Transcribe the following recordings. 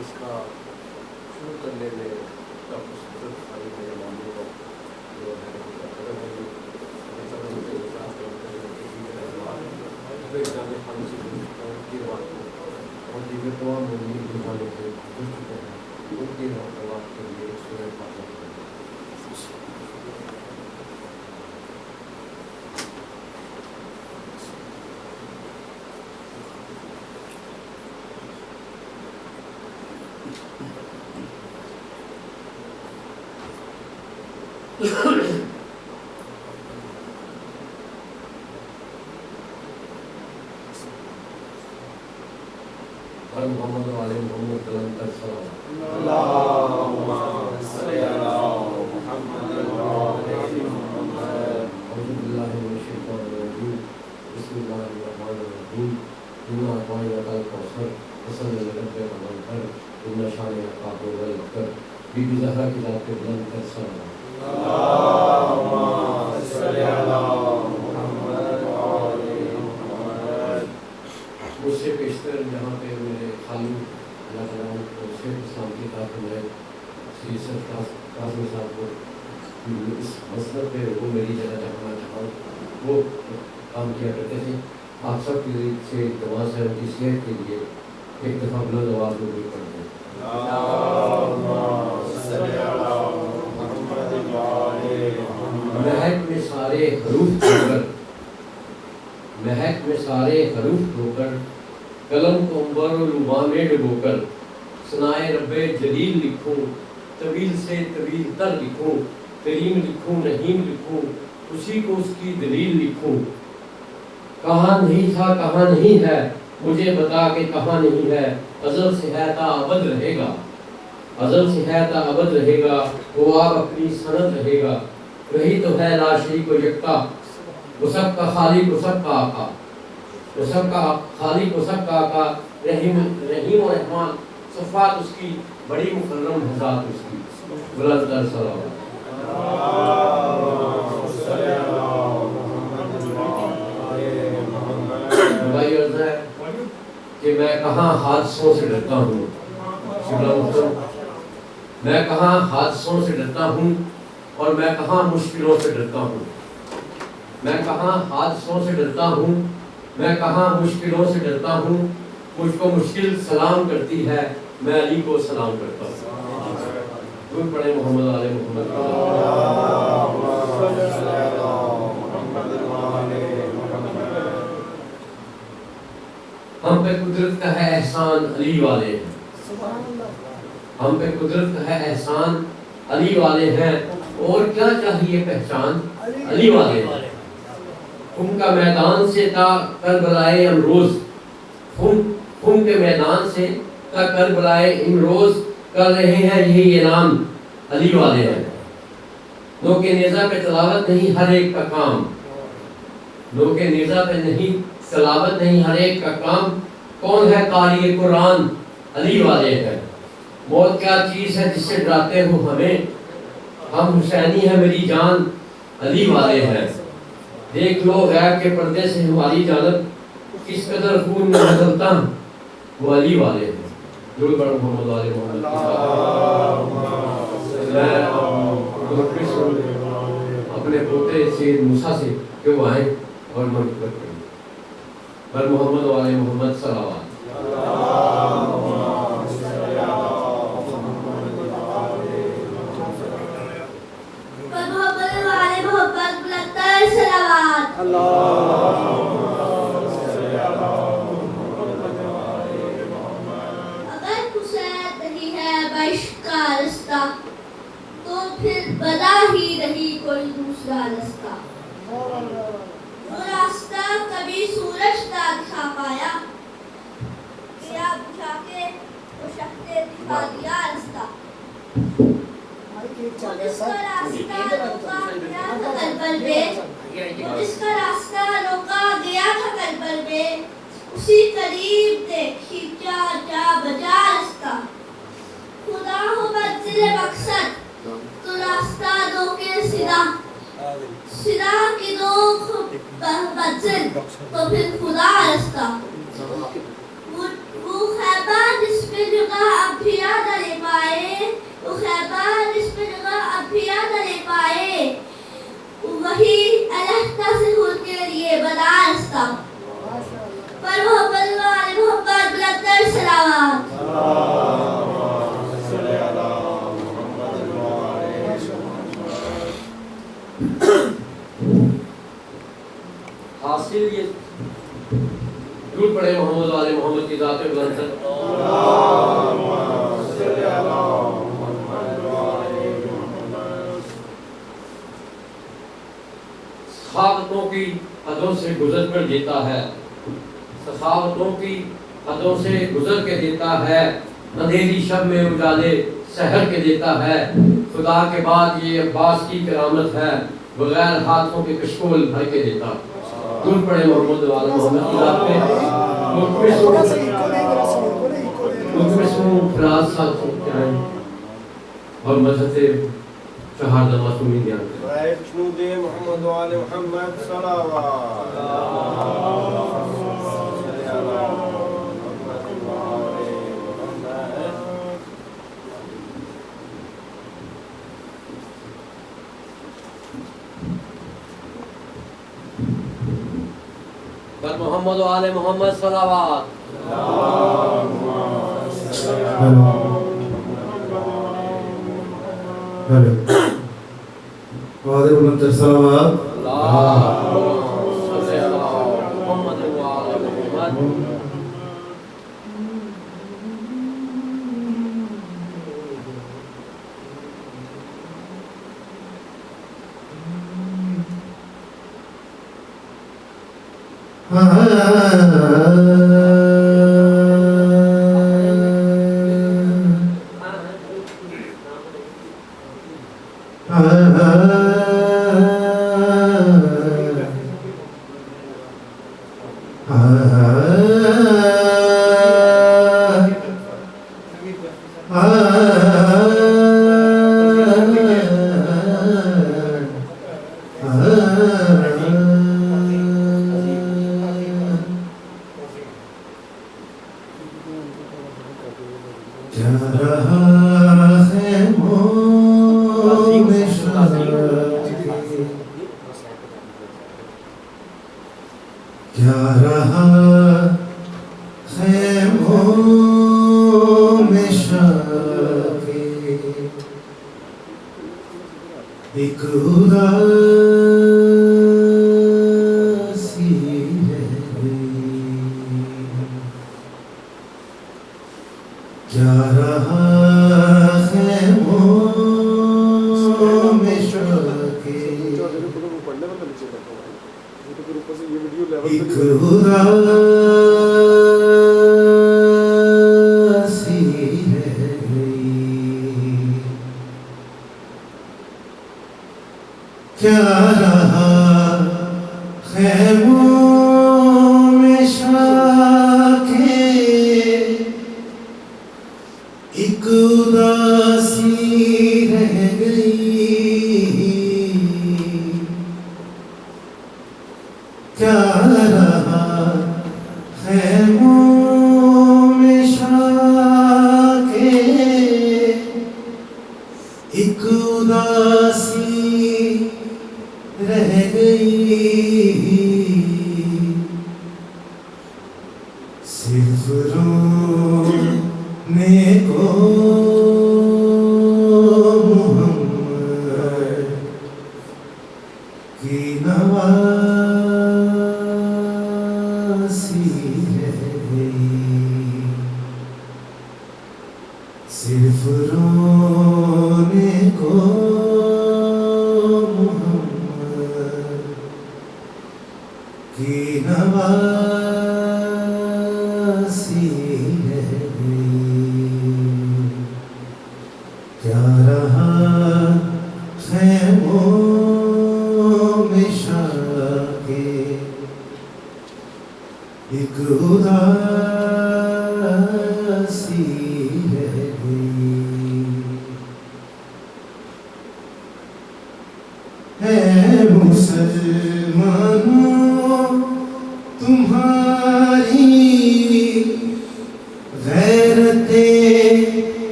اس کا شروع کرنے میں ڈاکٹر سدرت خانی میرے معاملے کو جو ہے قدم ہے جانے خان سے کی بات کو اور دیگر تمام مومنین کے جانے سے گزر چکے ہیں ان کے روات کے لیے سورہ فاتحہ محمد وعلى محمد السلام اللهم صل على محمد وعلى محمد أعوذ بالله من الشيطان الرجيم بسم الله الرحمن الرحيم إنا أعطيناك الكوثر فصل لربك وانحر إن شانئك هو الأبتر بی بی زہرا کی ذات پہ بلند کر سلام اللهم صل على محمد وعلى محمد مجھ سے پیشتر یہاں پہ میرے خالو اللہ تعالیٰ کو شیخ اسلام کی طرف میں سری سر قاسم صاحب کو اس مسئلہ پہ وہ میری جگہ جہاں چاہا وہ کام کیا کرتے تھے آپ سب کے لیے سے دعا سے ان کی صحت کے لیے ایک دفعہ بلند آواز میں بھی پڑھ دیں مہک میں سارے حروف دھو کر قلم کو انبر و لبا میں ڈبو کر ثنائے رب جلیل لکھوں طویل سے طویل تر لکھوں کریم لکھوں رحیم لکھوں اسی کو اس کی دلیل لکھوں کہاں نہیں تھا کہاں نہیں ہے مجھے بتا کہ کہاں نہیں ہے ازل سے ہے تا ابد رہے گا ازل سے ہے تا ابد رہے گا وہ آپ اپنی سند رہے گا وہی تو ہے لا شریک و یکتا وہ سب کا خالق و سب کا آقا وہ سب کا خالق و سب کا آقا رحیم و رحمان صفات اس کی بڑی مکرم ذات اس کی بلند تر صلوات بھائی عرض ہے کہ میں کہاں حادثوں سے ڈرتا ہوں میں کہاں حادثوں سے ڈرتا ہوں اور میں کہاں مشکلوں سے ڈرتا ہوں میں کہاں حادثوں سے ڈرتا ہوں میں کہاں مشکلوں سے ڈرتا ہوں مجھ کو مشکل سلام کرتی ہے میں علی کو سلام کرتا ہوں درود پڑھیں محمد علیہ محمد ہم پہ قدرت کا ہے احسان علی والے ہیں ہم پہ قدرت کا ہے احسان علی والے ہیں اور کیا چاہیے پہچان علی والے ہیں خون کا میدان سے تا کربلائے امروز خون کے میدان سے تا کربلائے امروز کر رہے ہیں یہی اعلان علی والے ہیں نو کے نیزہ پہ تلاوت نہیں ہر ایک کا کام نو کے نیزہ پہ نہیں تلاوت نہیں ہر ایک کا کام کون ہے قاری قرآن علی والے ہیں موت کیا چیز ہے جس سے ڈراتے ہو ہمیں ہم حسینی ہے میری جان علی والے ہیں دیکھ لو غیب کے پردے سے ہماری جانب کس قدر خون میں بدلتا وہ علی والے ہیں درود پڑھ محمد علیہ محمد اپنے پوتے سید موسیٰ سے کہ وہ آئیں اور منقبت کریں بر محمد علیہ محمد صلوات اگر حسین نہیں ہے عشق کا رستہ تو پھر بدا ہی رہی کوئی دوسرا رستہ وہ راستہ کبھی سورج کا دکھا پایا گیا بجھا کے وہ شخص دکھا دیا رستہ جس کا راستہ روکا گیا تھا کربل میں جس کا راستہ روکا گیا تھا کربل میں اسی قریب دیکھی جا بجا رستہ خدا ہو منزل مقصد تو راستہ دو کے سیدھا کی دو منزل تو پھر خدا رستہ وہ وہ خیبر جس پہ جگہ اب بھی یاد لے پائے، وہ خیبر جس پہ جگہ اب بھی یاد لے پائے، وہی الہتا سے خود کے لیے بنا رستہ پر محبت والے محبت بلندر سلامات حاصل یہ درود پڑھے محمد والے محمد کی ذات بلند تر سخاوتوں کی حدوں سے گزر کر دیتا ہے، سخاوتوں کی حدوں سے گزر کے دیتا ہے، اندھیری شب میں اجالے سحر کے دیتا ہے، خدا کے بعد یہ عباس کی کرامت ہے، بغیر ہاتھوں کے کشکول بھر کے دیتا۔ دور پڑے محمد والا محمد کی ذات پہ مکمسوں فراز ساتھ سکتے ہیں اور مذہب شہادہ معصومی دیان کریں۔ جنود محمد وآل محمد صلوات بر محمد وآل محمد صلوات۔ وعلى بلند صلوات صلی اللہ محمد وآل محمد۔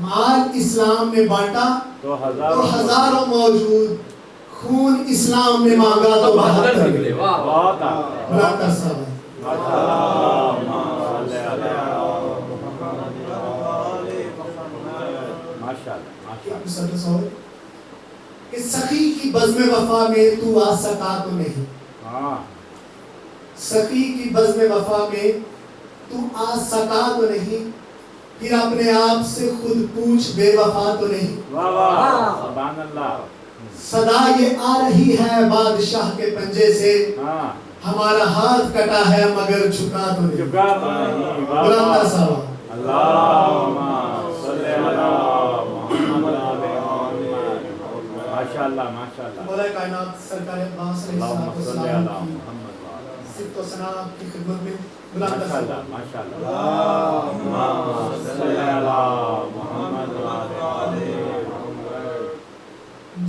مال اسلام میں بانٹا تو ہزاروں موجود، خون اسلام میں مانگا تو 72 نکلے. واہ بہت بلند کر صاحب. کہ سخی کی بزم وفا میں تو آ سکا تو نہیں، سخی کی بزم وفا میں تو آ سکا تو نہیں، پھر اپنے آپ سے خود پوچھ بے وفا تو نہیں. سبحان اللہ. صدا یہ آ رہی ہے بادشاہ کے پنجے سے، ہمارا ہاتھ کٹا ہے مگر جھکا تو نہیں. بلند کر صاحب. اللہم صلی علی محمد. ماشاءاللہ ماشاءاللہ. مولا کائنات سرکار عباس علیہ اللہم صلی علی السلام کی محمد. صفت و ثنا کی خدمت میں بلند کر ماشاءاللہ صاحب. ماشاءاللہ. اللہم صلی علی محمد.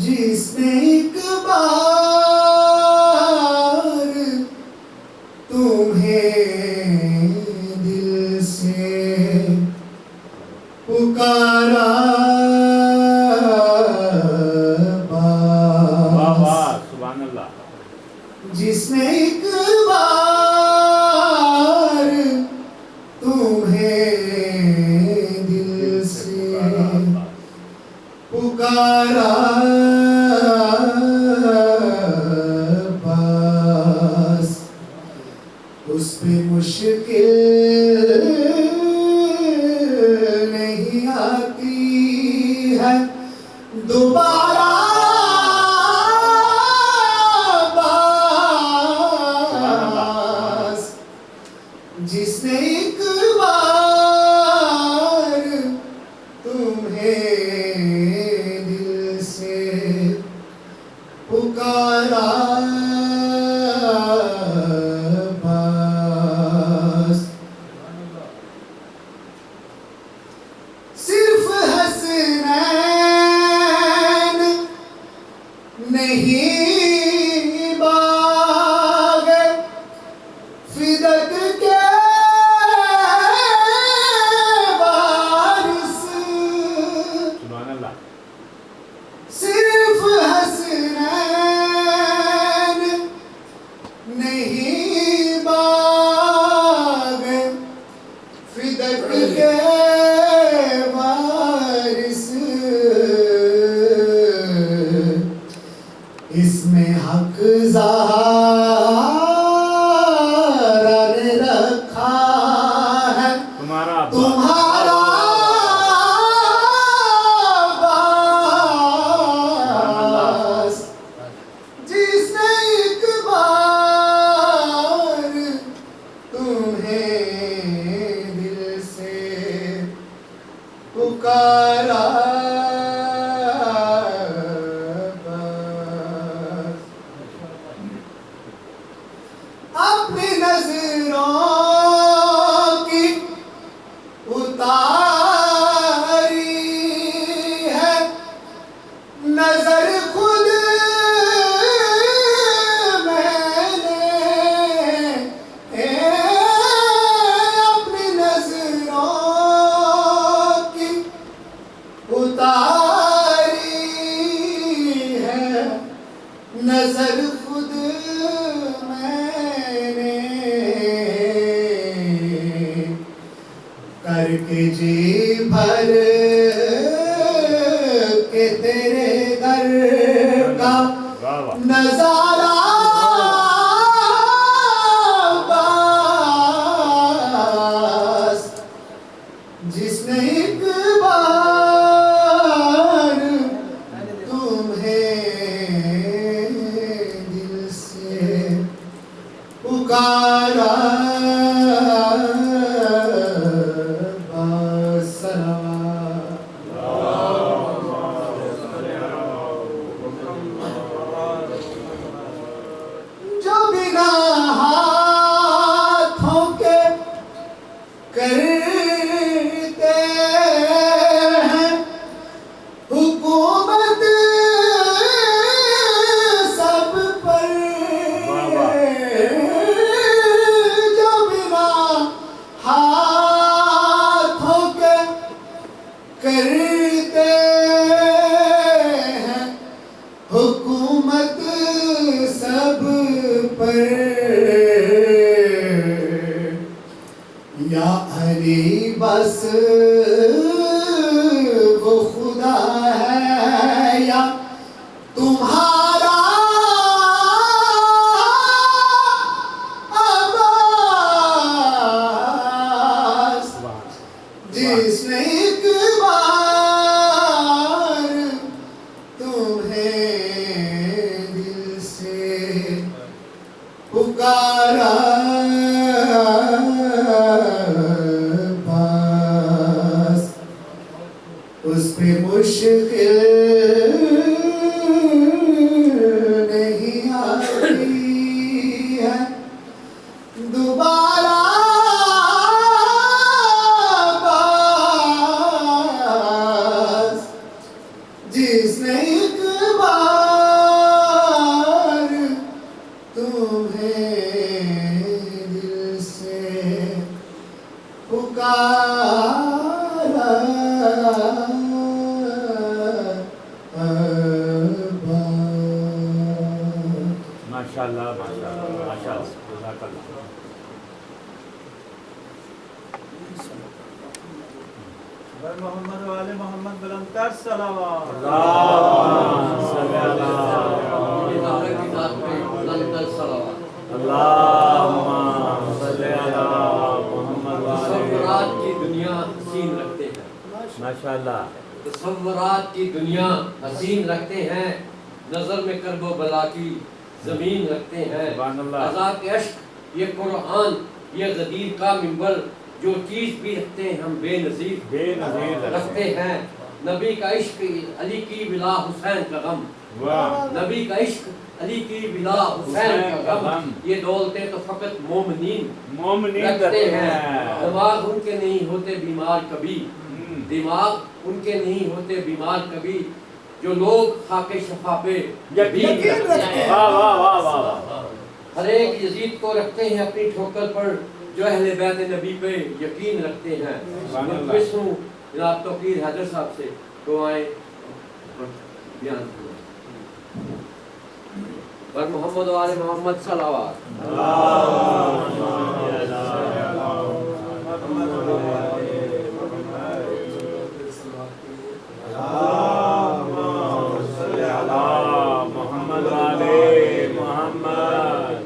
جس نے ایک بار تمہیں دل سے پکارا سبحان اللہ. جس نے ایک بار تمہیں دل سے پکارا بس اس پہ مشکل نہیں آتی ہے دوبارہ. بس جس نے ایک بار تمہیں دل سے پکارا بس صرف حسنین نہیں باغ فدق کے وارث. سبحان اللہ. صرف حسنین نہیں باغ فدق کے وارث. اس میں حق زہرا نے رکھا ہے تمہارا تمہارا باس. جس نے ایک بار تمہیں دل سے پکارا بس اپنی نظروں کی اتاری ہے نظر خود میں نے. اپنی نظروں کی اتاری ہے نظر خود میں نے. کر کے جی بھر کے تیرے در کا نظارہ بس جس نے ایک بار تمہیں دل سے پکارا بس. صلوات پر یا علی بس وہ خدا ہے یا تمہارا عباس، جس نے ایک بار تمہیں دل سے پکارا بس اس پہ مشکل نہیں آتی ہے دوبارہ بس، جس نے ایک بار تمہیں دل سے پکارا ماشاءاللہ ماشاءاللہ ماشاءاللہ جزاک اللہ. بر محمد و آل محمد بلندتر صلوات. اللہم صلی علی ادارے کی ذات پہ بلندتر صلوات. اللہم صلی علی محمد و آل تصورات کی دنیا حسین رکھتے ہیں. ماشاءاللہ. تصورات کی دنیا حسین رکھتے ہیں، نظر میں کرب و بلا کی زمین رکھتے ہیں. سبحان اللہ. عذاب کے اشک، یہ قرآن، یہ غدیر کا منبر، جو چیز بھی رکھتے ہیں ہم بے نظیر بے نظیر رکھتے ہیں. نبی کا عشق، علی کی بلا حسین کا غم. واہ. نبی کا عشق، علی کی بلا حسین کا غم. یہ دولتیں تو فقط مومنین مومنین رکھتے ہیں. ہیں. دماغ ان کے نہیں ہوتے بیمار کبھی، دماغ ان کے نہیں ہوتے بیمار کبھی، جو لوگ خاک شفا پہ یقین رکھتے ہیں. واہ واہ واہ واہ. ہر ایک یزید کو رکھتے ہیں اپنی ٹھوکر پر، جو اہل بیت نبی پہ یقین رکھتے ہیں. ملتمس ہوں جناب توقیر حیدر صاحب سے دعائیں بیان کریں. پر محمد و آل محمد صلوات. محمد علی محمد.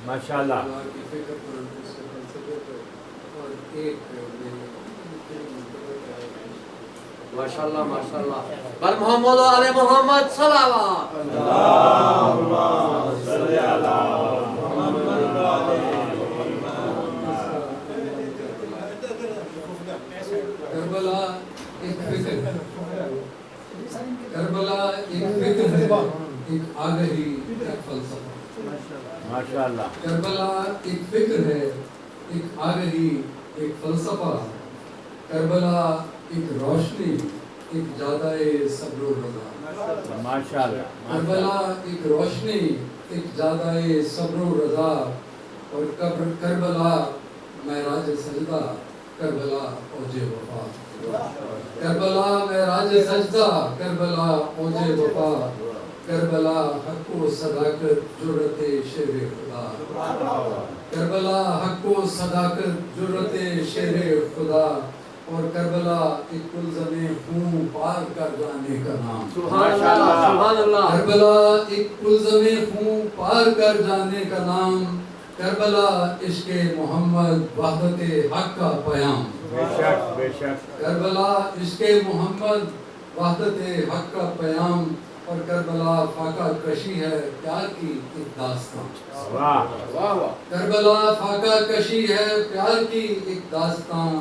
ماشاءاللہ. ماشاءاللہ ماشاءاللہ. پر محمد و آل محمد صلوات. صلی علی کربلا ایک فکر ہے، کربلا ایک فکر ہے، ایک آگہی، ایک فلسفہ. ماشاءاللہ. کربلا ایک فکر ہے، ایک آگہی، ایک فلسفہ. کربلا ایک روشنی، ایک جادۂ صبر و رضا. ماشاءاللہ. کربلا ایک روشنی، ایک جادۂ صبر و رضا. اور کربلا معراج سجدہ، کربلا اوج وفا. کربلا معراج سجدہ، کربلا اوج وفا. کربلا حق و صداقت جرت شیر خدا. کربلا حق و صداقت جرت شیر خدا. اور کربلا ایک الزم خون پار کر جانے کا نام. سبحان اللہ سبحان اللہ. کربلا ایک الزم خون پار کر جانے کا نام. کربلا عشق محمد وحدت حق کا پیام. بے شک بے شک. کربلا عشق محمد وحدت حق کا پیام. اور کربلا فاقہ کشی ہے پیار کی ایک داستان. واہ واہ واہ. کربلا فاقہ کشی ہے پیار کی ایک داستان.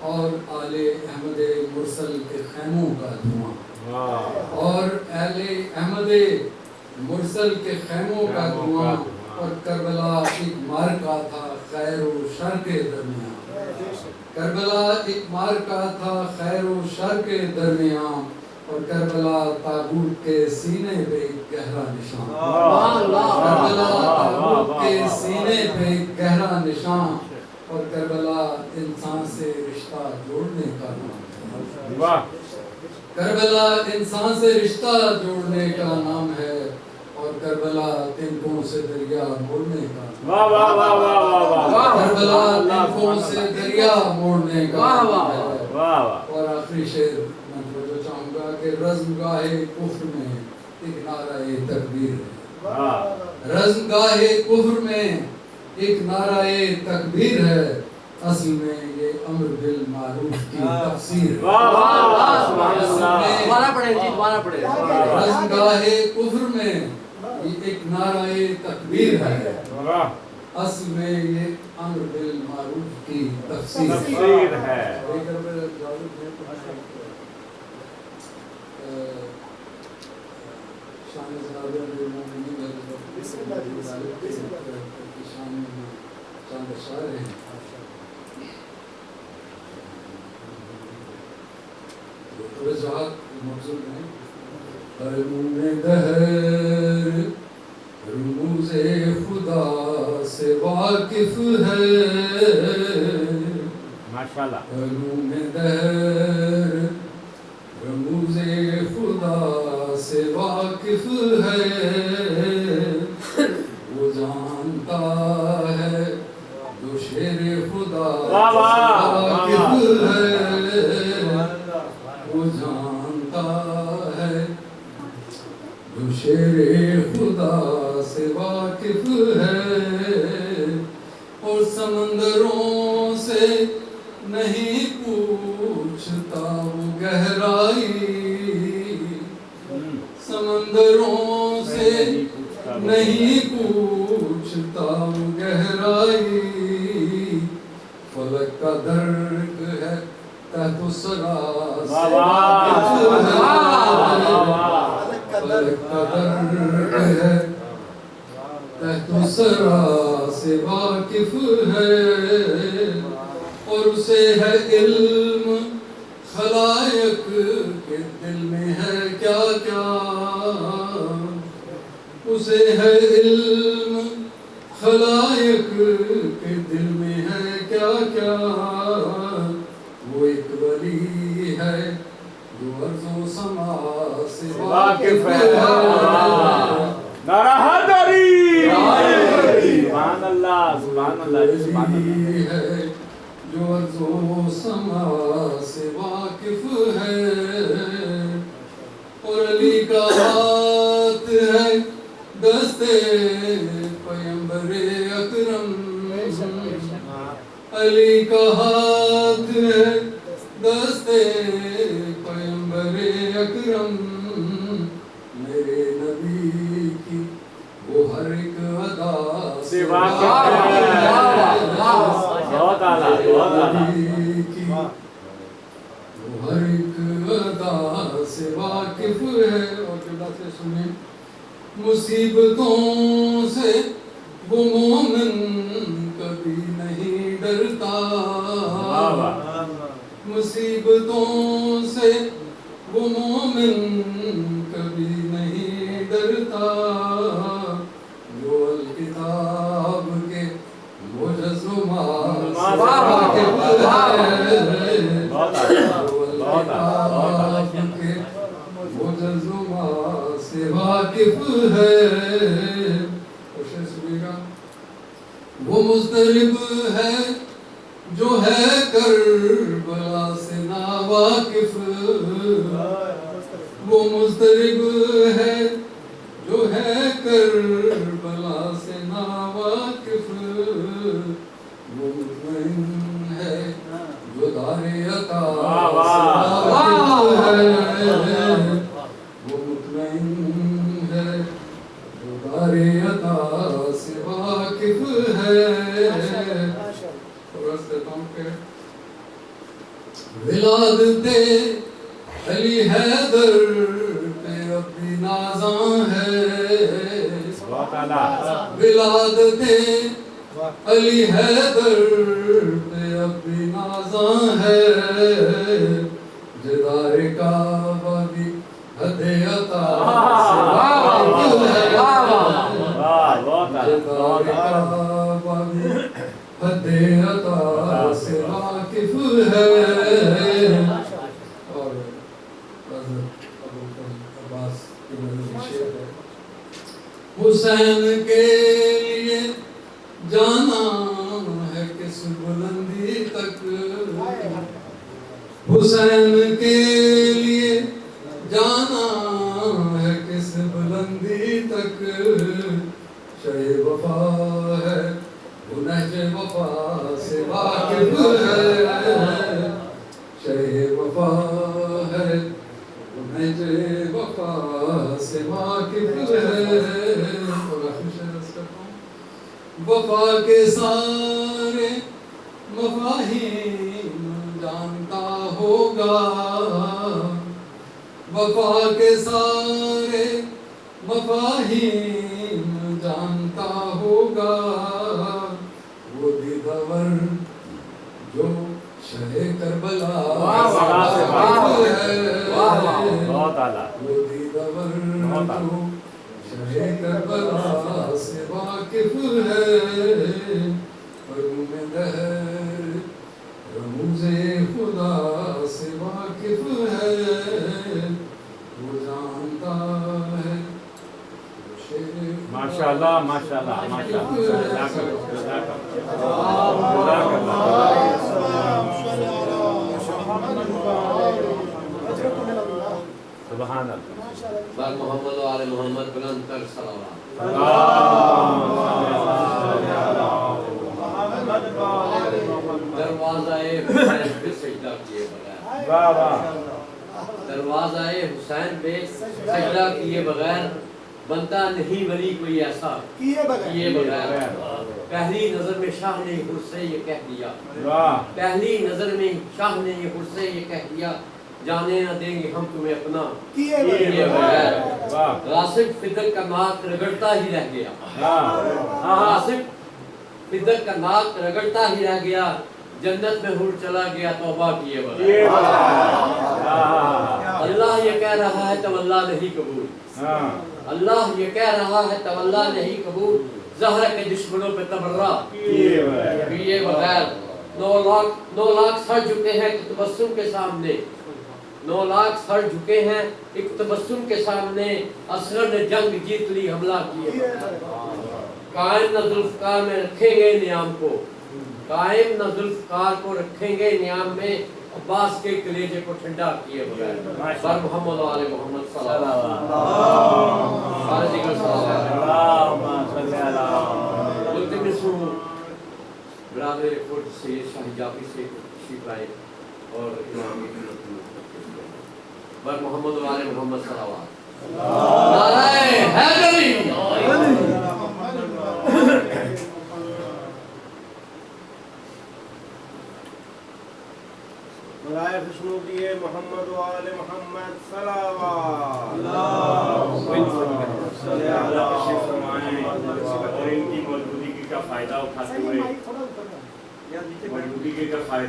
اور آل احمد مرسل کے خیموں کا دھواں. واہ. اور اہل احمد مرسل کے خیموں کا دھواں. اور کربلا ایک مارکا تھا خیر و شر کے درمیان. کربلا ایک مارکا تھا خیر و شر کے درمیان. اور کربلا تابوت کے سینے پہ ایک گہرا نشان. کربلا تابوت کے سینے پہ ایک گہرا نشان. اور کربلا انسان سے رشتہ جوڑنے کا نام. واہ. کربلا انسان سے رشتہ جوڑنے کا نام ہے اور کربلا تنکوں سے دریا موڑنے کا واہ واہ واہ واہ واہ واہ کربلا تنکوں سے دریا موڑنے کا نام ہے۔ واہ واہ اور آخری شعر میں توجہ چاہوں گا کہ رزم گاہے کفر میں ایک نعرہ تکبیر ہے، واہ رزم گاہے کفر میں ایک نعرہ تکبیر ہے، اصل میں یہ امر بالمعروف کی تفسیر ہے۔ واہ واہ واہ سبحان اللہ دوبارہ پڑھیں جی، دوبارہ پڑھیں۔ رزم گاہے کفر میں یہ ایک نعرہ تکبیر ہے، واہ اصل میں یہ امر بالمعروف کی تفسیر ہے۔ تفسیر ہے۔ شان صحابہ المومنین بسم اللہ شان میں چند اشعار ہیں۔ توجہات مقصود ہیں۔ علوم دہر رموز خدا سے واقف ہے، ماشاءاللہ علوم دہر رموز خدا سے واقف ہے، وہ جانتا ہے جو شیر خدا واہ واہ واقف ہے، وہ جانتا ہے جو شیر خدا سے واقف ہے، اور سمندروں سے نہیں پوچھتا وہ گہرائی، سمندروں سے نہیں پوچھتا وہ گہرائی، فلک کا درک ہے تحت الثری سے واہ واہ واقف واہ ہے، فلک کا درک ہے تحت الثری سے واقف ہے، اور اسے ہے علم خلائق کے دل میں ہے کیا کیا، اسے ہے علم خلائق کے دل میں ہے کیا کیا، وہ ایک ولی ہے جو ارض و سما سے واقف واقف ہے۔ ہے، نعرہ حیدری سبحان اللہ سبحان اللہ سبحان اللہ ولی ہے جو ارض و سما سے واقف ہے، اور علی کا ہاتھ ہے دستے پیمبر اکرم، علی کا ہاتھ ہے دستے پیمبر اکرم، میرے نبی کی وہ ہر ایک ادا سے واقف ہے۔ بہت اعلیٰ بہت اعلیٰ کی وہ ہر ایک ادا سے واقف ہے، اور جملہ سے سنیں، مصیبتوں سے وہ مومن کبھی نہیں ڈرتا، واہ واہ مصیبتوں سے وہ مومن کبھی نہیں ڈرتا، جو الکتاب کے مجزمات سے واقف ہے، بہت اعلیٰ جو بہت اعلیٰ الکتاب کے مجزمات سے واقف ہے، اور شعر سنیے گا، وہ مضطرب ہے جو ہے کربلا سے ناواقف، وہ مضطرب ہے جو ہے کربلا سے ناواقف، وہ مطمئن ہے جو دار عطا سے واقف ہے، وہ مطمئن ہے جو دار عطا سے واقف ہے، اور عرض کرتا ہوں کہ ولادت علی حیدر پہ اپنی نازاں ہے، بہت اعلیٰ ولادت علی حیدر پہ اپنی نازاں ہے، جدار کعبہ بھی حد عطا سے واقف ہے، بہت اعلیٰ جدار کعبہ بھی حد عطا سے واقف ہے، اور حسین کے لیے جانا ہے کس بلندی تک، حسین کے لیے جانا ہے کس بلندی تک، شہ وفا ہے وہ نہج وفا سے واقف ہے، شہ وفا ہے وہ نہج وفا سے واقف ہے، وفا کے سارے مفاہیم جانتا ہوگا، وفا کے سارے مفاہیم جانتا ہوگا، وہ دیدور جو شہ کربلا بہت اعلیٰ، وہ دیدور جو شہ کربلا سے واقف ہے، رموز خدا سے واقف ہے، وہ جانتا ہے ماشاءاللہ ماشاءاللہ ماشاءاللہ، جزاک اللہ، سبحان اللہ، بر محمد و آل محمد بلند تر صلوات۔ دروازہ حسین پہ سجدہ کیے بغیر، واہ واہ، دروازہ حسین پہ سجدہ کیے بغیر بنتا نہیں ولی کوئی ایسا کیے بغیر۔ پہلی نظر میں شاہ نے خود سے یہ کہہ دیا، واہ، پہلی نظر میں شاہ نے خود سے یہ کہہ دیا، جانے نہ دیں گے ہم تمہیں اپنا کیے بغیر۔ واہ، غاصب فدق کا ناک رگڑتا ہی رہ گیا، ہاں، غاصب فدق کا ناک رگڑتا ہی رہ گیا، جنت میں حور چلا گیا توبہ کیے بغیر۔ اللہ یہ کہہ رہا ہے تولا نہیں قبول، ہاں، اللہ یہ کہہ رہا ہے تولا نہیں قبول، زہرا کے دشمنوں پہ تبرہ کیے بغیر۔ 9 لاکھ سر جھکے ہیں ایک تبسم کے سامنے، 9 لاکھ سر جھکے ہیں ایک تبسم کے سامنے، اصغر نے جنگ جیت لی حملہ کیے بغیر۔ قائم نہ ذوالفقار میں رکھیں گے نیام کو، قائم نہ ذوالفقار کو رکھیں گے نیام میں، عباس کے کلیجے کو ٹھنڈا کیے بغیر۔ بر محمد و آل محمد صلی اللہ علیہ وسلم، سارے ذکر صلی اللہ علیہ وسلم۔ التمسوا برادر خود سید شاہ جعفری سے تشریف لائے اور امام کی خدمت میں بر محمد و آل محمد صلی اللہ علیہ وسلم۔ نعرہ حیدری، برائے خوشنودی محمد و آل محمد صلوات۔ اور ان کی موجودگی کا فائدہ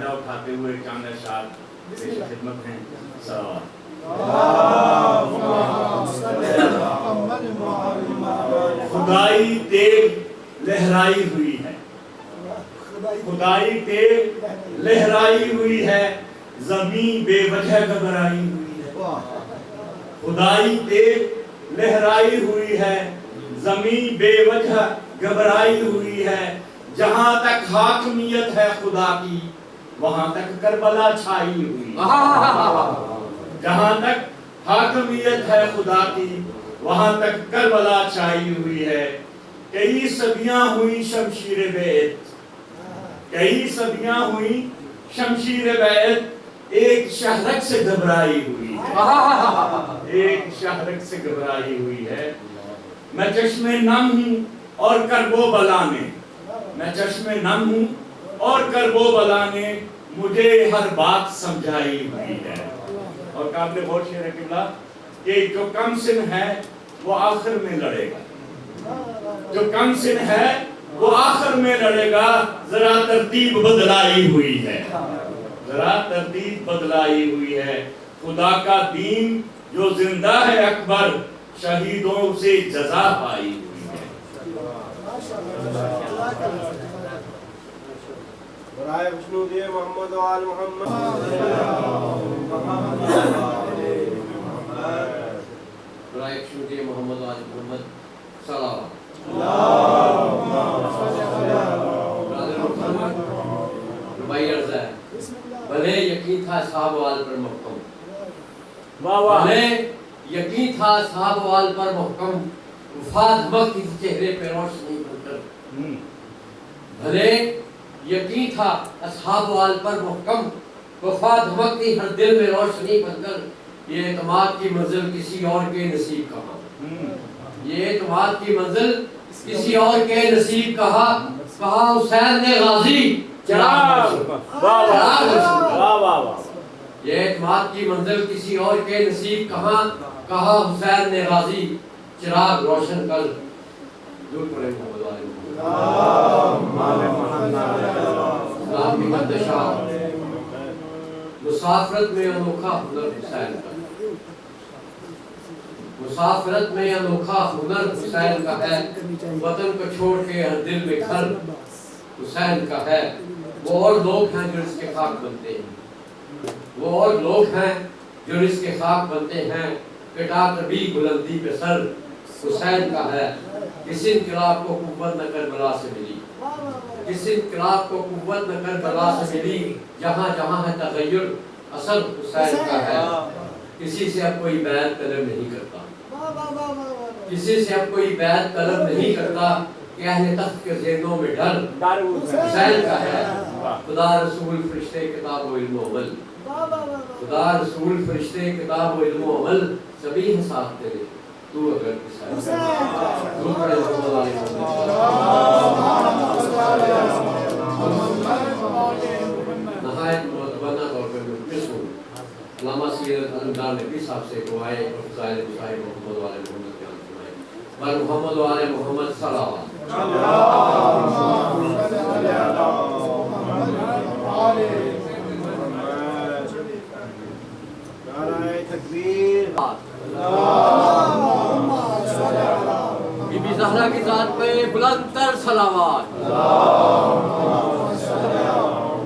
اٹھاتے ہوئے چاند اشعار پیش خدمت ہیں، صلوات۔ خدائی تیغ لہرائی ہوئی ہے، خدائی تیغ لہرائی ہوئی ہے، زمین بے وجہ گھبرائی ہوئی ہے، خدائی تیغ لہرائی ہوئی ہے، زمین بے وجہ گھبرائی ہوئی ہے، جہاں تک حاکمیت ہے خدا کی وہاں تک کربلا چھائی ہوئی ہے، جہاں تک حاکمیت ہے خدا کی وہاں تک کربلا چھائی ہوئی ہے۔ کئی صدیاں ہوئی شمشیر بیعت، کئی صدیاں ہوئی شمشیر بیعت، ایک شہرک سے گھبرائی ہوئی ہے، ایک شہرک سے گھبرائی ہوئی ہے۔ میں چشم نم ہوں اور کرب و بلا نے، میں چشم نم ہوں اور کرب و بلا نے مجھے ہر بات سمجھائی ہوئی ہے۔ اور قابل غور شعر ہے قبلہ کہ جو کم سن ہے وہ آخر میں لڑے گا، جو کم سن ہے وہ آخر میں لڑے گا، ذرا ترتیب بدلائی ہوئی ہے، ذرا ترتیب بدلائی ہوئی ہے۔ خدا کا دین جو زندہ ہے اکبر، شہیدوں سے جزا پائی ہوئی ہے۔ برائے خوشنودی محمد و آل محمد، برائے خوشنودی محمد و آل محمد صلی اللہ علیہ وسلم۔ واہ واہ بھلے یقین تھا اصحاب وال پر محکم وفات وقت اس چہرے پہ روشنی بن کر بھلے یقین تھا اصحاب وال پر محکم وفات وقت ہر دل میں روشنی بن کر یہ اعتماد کی منزل کسی اور کے نصیب کہاں یہ اعتماد کی منزل کسی اور کے نصیب کہا حسین نے غازی چراغ یہ اعتماد کی منزل کسی اور کے نصیب کہا حسین نے غازی چراغ روشن کر دور پڑے مسافرت میں انوکھا ہنر حسین کا مسافرت میں انوکھا ہنر حسین کا ہے وطن کو چھوڑ کے ہر دل میں گھر حسین کا ہے وہ اور لوگ ہیں جو اس کے خاک بنتے ہیں وہ اور لوگ ہیں جو اس کے خاک بنتے ہیں کٹا کبھی بلندی پہ سر حسین کا ہے کس انقلاب کو قوت نہ کربلا سے ملی کس انقلاب کو قوت نہ کربلا سے ملی جہاں جہاں ہے تغیر اثر حسین کا ہے کسی سے اب کوئی بیعت طلب نہیں کرتا کسی سے اب کوئی بیعت طلب نہیں کرتا کہ اہل تخت کے ذہنوں میں ڈر حسین کا ہے خدا رسول فرشتے کتاب و علم و عمل خدا رسول فرشتے کتاب و علم و عمل سبھی ہیں ساتھ تیرے تو اگر نہایت متبنہ طور پر مختص ہوں علامہ سید علمدار نبی صاحب سے دعائے اور فضائل مصائب محمد والے محمد بیان فرمائے بر محمد والے محمد صلوات بی بی زہرا کی ذات پہ بلند تر صلوات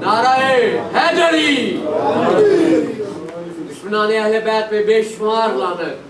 نعرہ حیدری دشمنان اہل بیت پہ بے شمار لعنت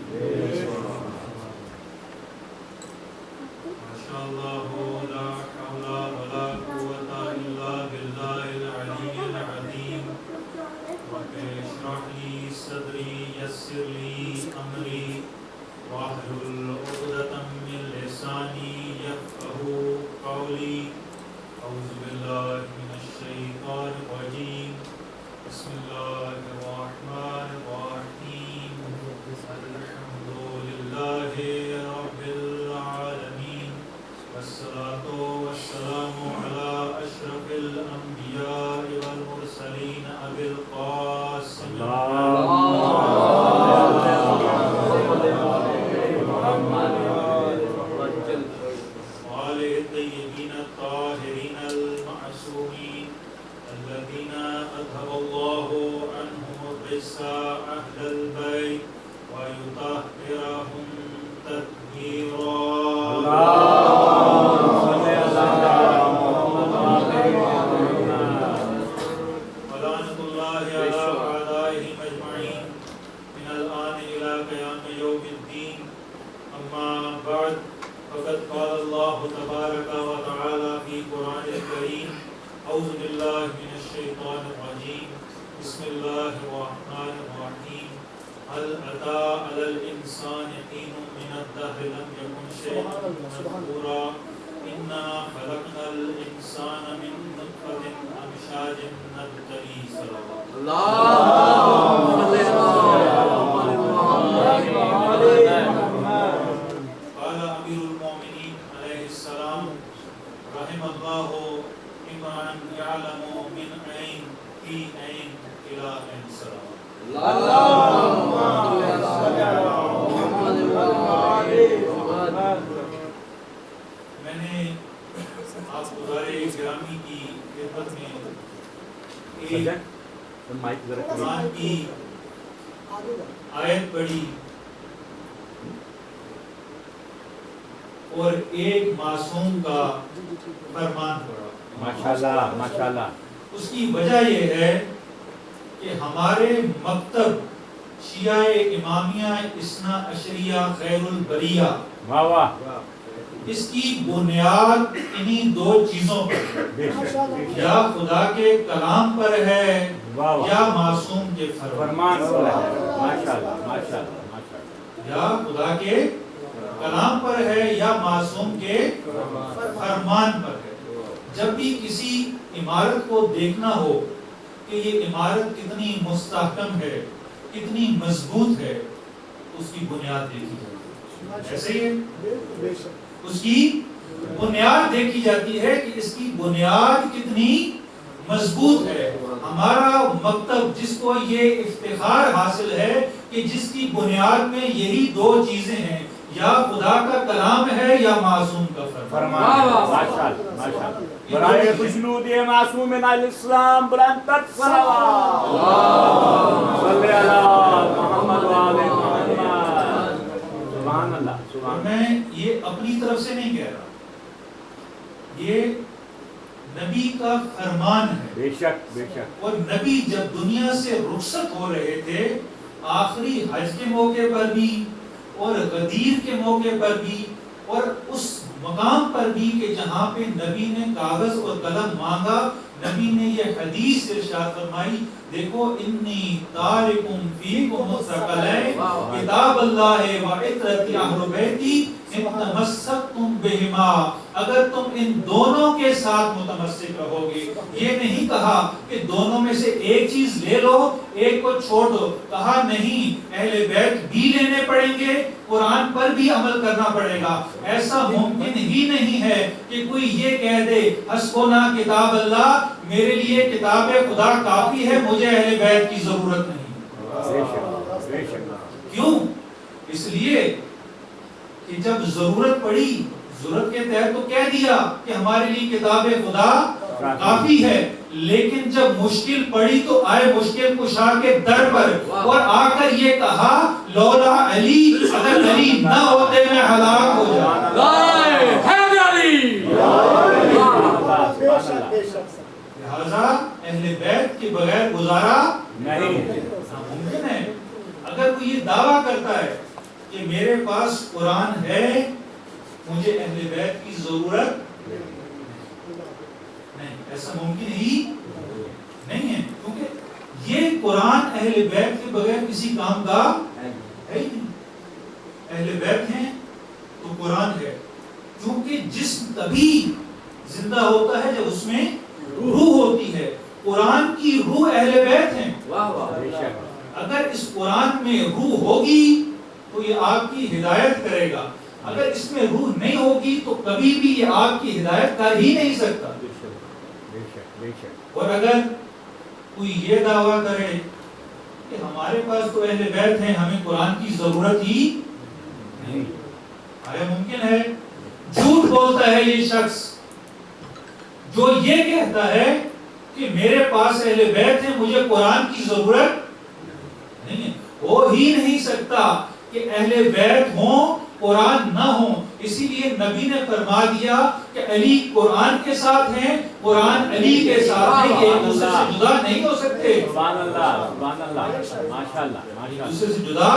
اور ایک معصوم کا فرمان پڑھا ماشاءاللہ ماشاءاللہ اس کی وجہ یہ ہے کہ ہمارے مکتب شیعہ امامیہ اثنا عشریہ خیر البریہ اس کی بنیاد انہی دو چیزوں پر یا خدا کے کلام پر ہے یا معصوم کے فرمان پر ہے. یا خدا کے کلام پر ہے یا معصوم کے فرمان پر ہے. جب بھی کسی عمارت کو دیکھنا ہو کہ یہ عمارت کتنی مستحکم ہے، کتنی مضبوط ہے، اس کی بنیاد دیکھی جاتی ہے. ایسے ہی ہے، اس کی بنیاد دیکھی جاتی ہے کہ اس کی بنیاد کتنی مضبوط ہے. ہمارا مکتب جس کو یہ افتخار حاصل ہے کہ جس کی بنیاد میں یہی دو چیزیں ہیں، یا خدا کا کلام ہے یا معصوم کا فرمان. برائے خوشنود معصوم علیہ السلام بلند تر صلوات صلی اللہ محمد و آل محمد. سبحان اللہ. اور میں یہ اپنی طرف سے نہیں کہہ رہا، یہ نبی کا فرمان ہے. بے شک بے شک. اور نبی جب دنیا سے رخصت ہو رہے تھے، آخری حج کے موقع پر بھی اور غدیر کے موقع پر بھی اور اس مقام پر بھی کہ جہاں پہ نبی نے کاغذ اور قلم مانگا، نبی نے یہ حدیث ارشاد فرمائی، دیکھو انی تارکم فیکم الثقلین کتاب اللہ و عطرت اہل بیتی ان تمسکتم بہما. اگر تم ان دونوں کے ساتھ متمسک رہو گے، یہ نہیں کہا کہ دونوں میں سے ایک چیز لے لو ایک کو چھوڑ دو. کہا نہیں، اہل بیت بھی لینے پڑیں گے، قرآن پر بھی عمل کرنا پڑے گا. ایسا ممکن ہی نہیں ہے کہ کوئی یہ کہہ دے حسبنا کتاب اللہ، میرے لیے کتاب خدا کافی ہے، مجھے اہل بیت کی ضرورت نہیں. کیوں؟ اس لیے کہ جب ضرورت پڑی، ضرورت کے تحت تو کہہ دیا کہ ہمارے لیے کتاب خدا کافی ہے، لیکن جب مشکل پڑی تو آئے مشکل کشا کے در پر اور آ کر یہ کہا لولا علی، اگر علی نہ ہوتے میں ہلاک ہو جاتا. لہذا اہل بیت کے بغیر گزارا نہیں ممکن ہے. اگر کوئی یہ دعویٰ کرتا ہے کہ میرے پاس قرآن ہے، مجھے اہل بیت کی ضرورت نہیں، ایسا ممکن ہی نہیں ہے. کیونکہ یہ قرآن اہل بیت کے بغیر کسی کام کا ہے ہی نہیں. اہل بیت ہیں تو قرآن ہے، کیونکہ جسم تبھی زندہ ہوتا ہے جب اس میں روح ہوتی ہے. قرآن کی روح اہل بیت ہیں. اگر اس قرآن میں روح ہوگی تو یہ آپ کی ہدایت کرے گا، اگر اس میں روح نہیں ہوگی تو کبھی بھی یہ آپ کی ہدایت کر ہی نہیں سکتا. اور اگر کوئی یہ دعویٰ کرے کہ ہمارے پاس تو اہل بیت ہیں، ہمیں قرآن کی ضرورت ہی نہیں، آیا ممکن ہے؟ جھوٹ بولتا ہے یہ شخص جو یہ کہتا ہے کہ میرے پاس اہل بیت ہیں، مجھے قرآن کی ضرورت نہیں ہے. ہو ہی نہیں سکتا کہ اہل بیت ہوں قرآن نہ ہوں. اسی لیے نبی نے فرما دیا کہ علی قرآن کے ساتھ ہیں، قرآن علی کے ساتھ ہیں، یہ ایک دوسرے سے جدا نہیں ہو سکتے. سبحان اللہ سبحان اللہ ماشاءاللہ ایک دوسرے سے جدا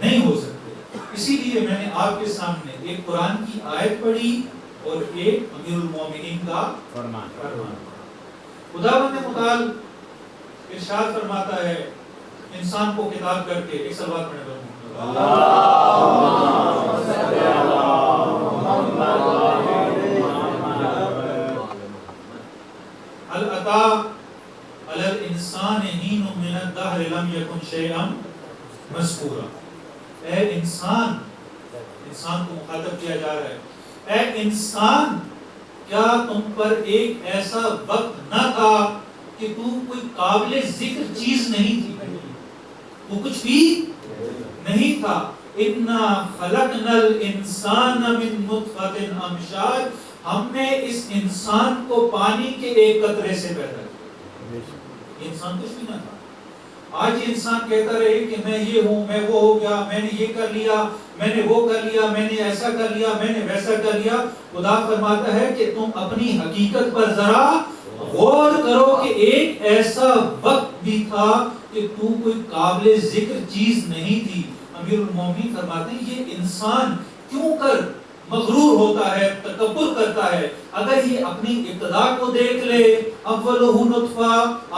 نہیں ہو سکتے. اسی لیے میں نے آپ کے سامنے ایک قرآن کی آیت پڑھی اور ایک امیر المومنین کا فرمان. خداوند متعال ارشاد فرماتا ہے انسان کو خطاب کر کے، ایک صلوات پڑھیں هل أتى على الإنسان حين من الدهر لم يكن شيئا مذكورا. اے انسان کو مخاطب کیا جا رہا ہے، اے انسان کیا تم پر ایک ایسا وقت نہ تھا کہ تو کوئی قابل ذکر چیز نہیں تھی، تو کچھ بھی نہیں تھا. اِنَّا خَلَقْنَا الْإِنسَانَ مِن نُطْفَةٍ أَمْشَاجٍ، ہم نے اس انسان کو پانی کے ایک قطرے سے پیدا کیا. انسان کچھ بھی نہ تھا. آج انسان کہتا رہے کہ میں یہ ہوں، میں وہ ہو گیا، میں نے یہ کر لیا، میں نے وہ کر لیا، میں نے ایسا کر لیا، میں نے ویسا کر لیا. خدا فرماتا ہے کہ تم اپنی حقیقت پر ذرا غور کرو کہ ایک ایسا وقت بھی تھا کہ تو کوئی قابل ذکر چیز نہیں تھی. امیر المومنین فرماتے ہیں یہ انسان کیوں کر مغرور ہوتا ہے، تکبر کرتا ہے، اگر یہ اپنی ابتدا کو دیکھ لے، اولہ نطفہ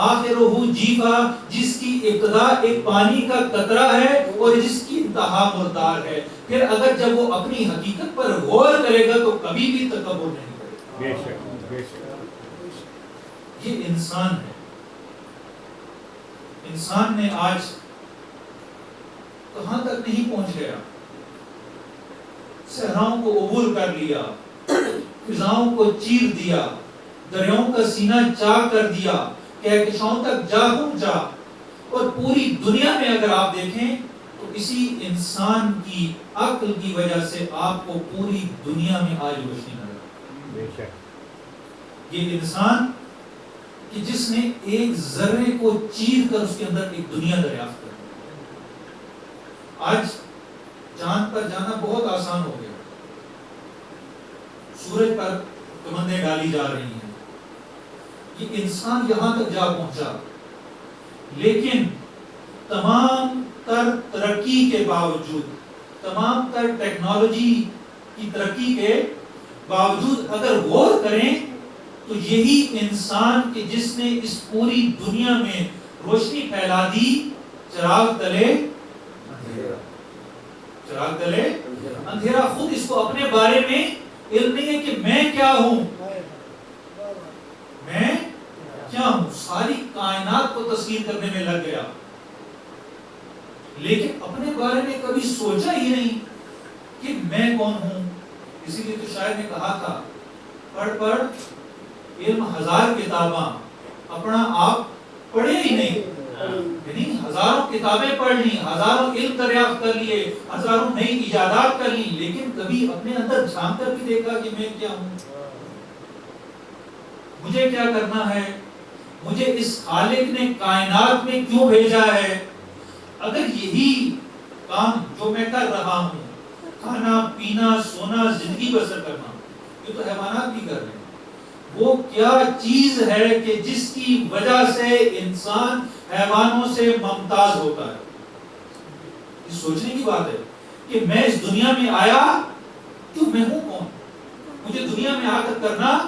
آخرہ جیفہ، جس کی ابتدا ایک پانی کا قطرہ ہے اور جس کی انتہا مردار ہے، پھر اگر جب وہ اپنی حقیقت پر غور کرے گا تو کبھی بھی تکبر نہیں کرے گا۔ بے شک بے شک۔ یہ انسان ہے۔ انسان نے آج کہاں تک نہیں پہنچ گیا، صحراؤں کو عبور کر لیا، فضاؤں کو چیر دیا، دریاؤں کا سینہ چاک کر دیا، کہکشاؤں تک جا پہنچا، اور پوری دنیا میں اگر آپ دیکھیں تو اسی انسان کی عقل کی وجہ سے آپ کو پوری دنیا میں آج روشنی نظر آتی ہے۔ بے شک۔ یہ انسان کہ جس نے ایک ذرے کو چیر کر اس کے اندر ایک دنیا دریافت کر دی۔ آج چاند پر جانا بہت آسان ہو گیا، سورج پر کمندیں ڈالی جا رہی ہیں، یہ انسان یہاں تک جا پہنچا، لیکن تمام تر ترقی کے باوجود، تمام تر ٹیکنالوجی کی ترقی کے باوجود اگر غور کریں تو یہی انسان کہ جس نے اس پوری دنیا میں روشنی پھیلا دی، چراغ تلے چراغ تلے اندھیرا، خود اس کو اپنے بارے میں علم نہیں ہے کہ میں کیا ہوں، میں کیا ہوں، ساری کائنات کو تصویر کرنے میں لگ گیا، لیکن اپنے بارے میں کبھی سوچا ہی نہیں کہ میں کون ہوں۔ اسی لیے تو شاعر نے کہا تھا، پڑھ پڑھ علم ہزار کتاباں، اپنا آپ پڑھے ہی نہیں، یعنی ہزاروں کتابیں پڑھ لی، ہزاروں علم دریافت کر لیے، ہزاروں نئی ایجادات کر لی، لیکن کبھی اپنے اندر جھانک کر بھی دیکھا کہ میں کیا ہوں، مجھے کیا کرنا ہے، مجھے اس خالق نے کائنات میں کیوں بھیجا ہے۔ اگر یہی کام جو میں کر رہا ہوں، کھانا پینا سونا زندگی بسر کرنا، یہ تو حیوانات بھی کر رہے ہیں، وہ کیا چیز ہے کہ جس کی وجہ سے انسان حیوانوں سے ممتاز ہوتا ہے۔ یہ سوچنے کی بات ہے کہ میں اس دنیا میں آیا کیوں، میں ہوں کون، مجھے دنیا میں آ کر کرنا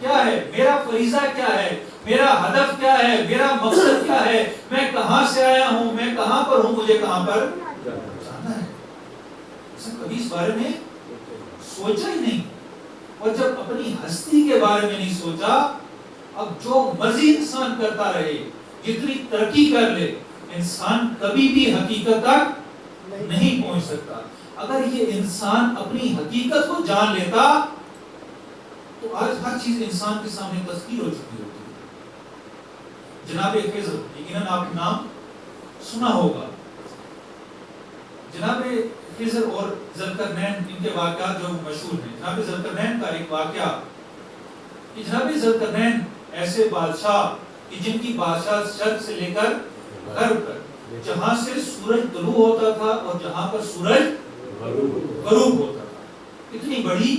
کیا ہے، میرا فریضہ کیا ہے، میرا ہدف کیا ہے، میرا مقصد کیا ہے، میں کہاں سے آیا ہوں، میں کہاں پر ہوں، مجھے کہاں پر جانا ہے۔ کبھی اس بارے میں سوچا ہی نہیں، اور جب اپنی ہستی کے بارے میں نہیں سوچا، اب جو مرضی انسان کرتا رہے، جتنی ترقی کر لے، انسان کبھی بھی حقیقت تک نہیں پہنچ سکتا۔ اگر یہ انسان اپنی حقیقت کو جان لیتا تو آج ہر چیز انسان کے سامنے تذکیر ہو چکی ہوتی ہے۔ جناب خضر، یقیناً آپ نام سنا ہوگا، جناب خضر اور ذوالقرنین، ان کے واقعات جو مشہور ہیں۔ جناب ذوالقرنین کا ایک واقعہ کہ جناب ذوالقرنین ایسے بادشاہ کہ جن کی بادشاہ شرق سے لے کر غرب تک، جہاں سے سورج طلوع ہوتا تھا اور جہاں پر سورج غروب ہوتا تھا، اتنی بڑی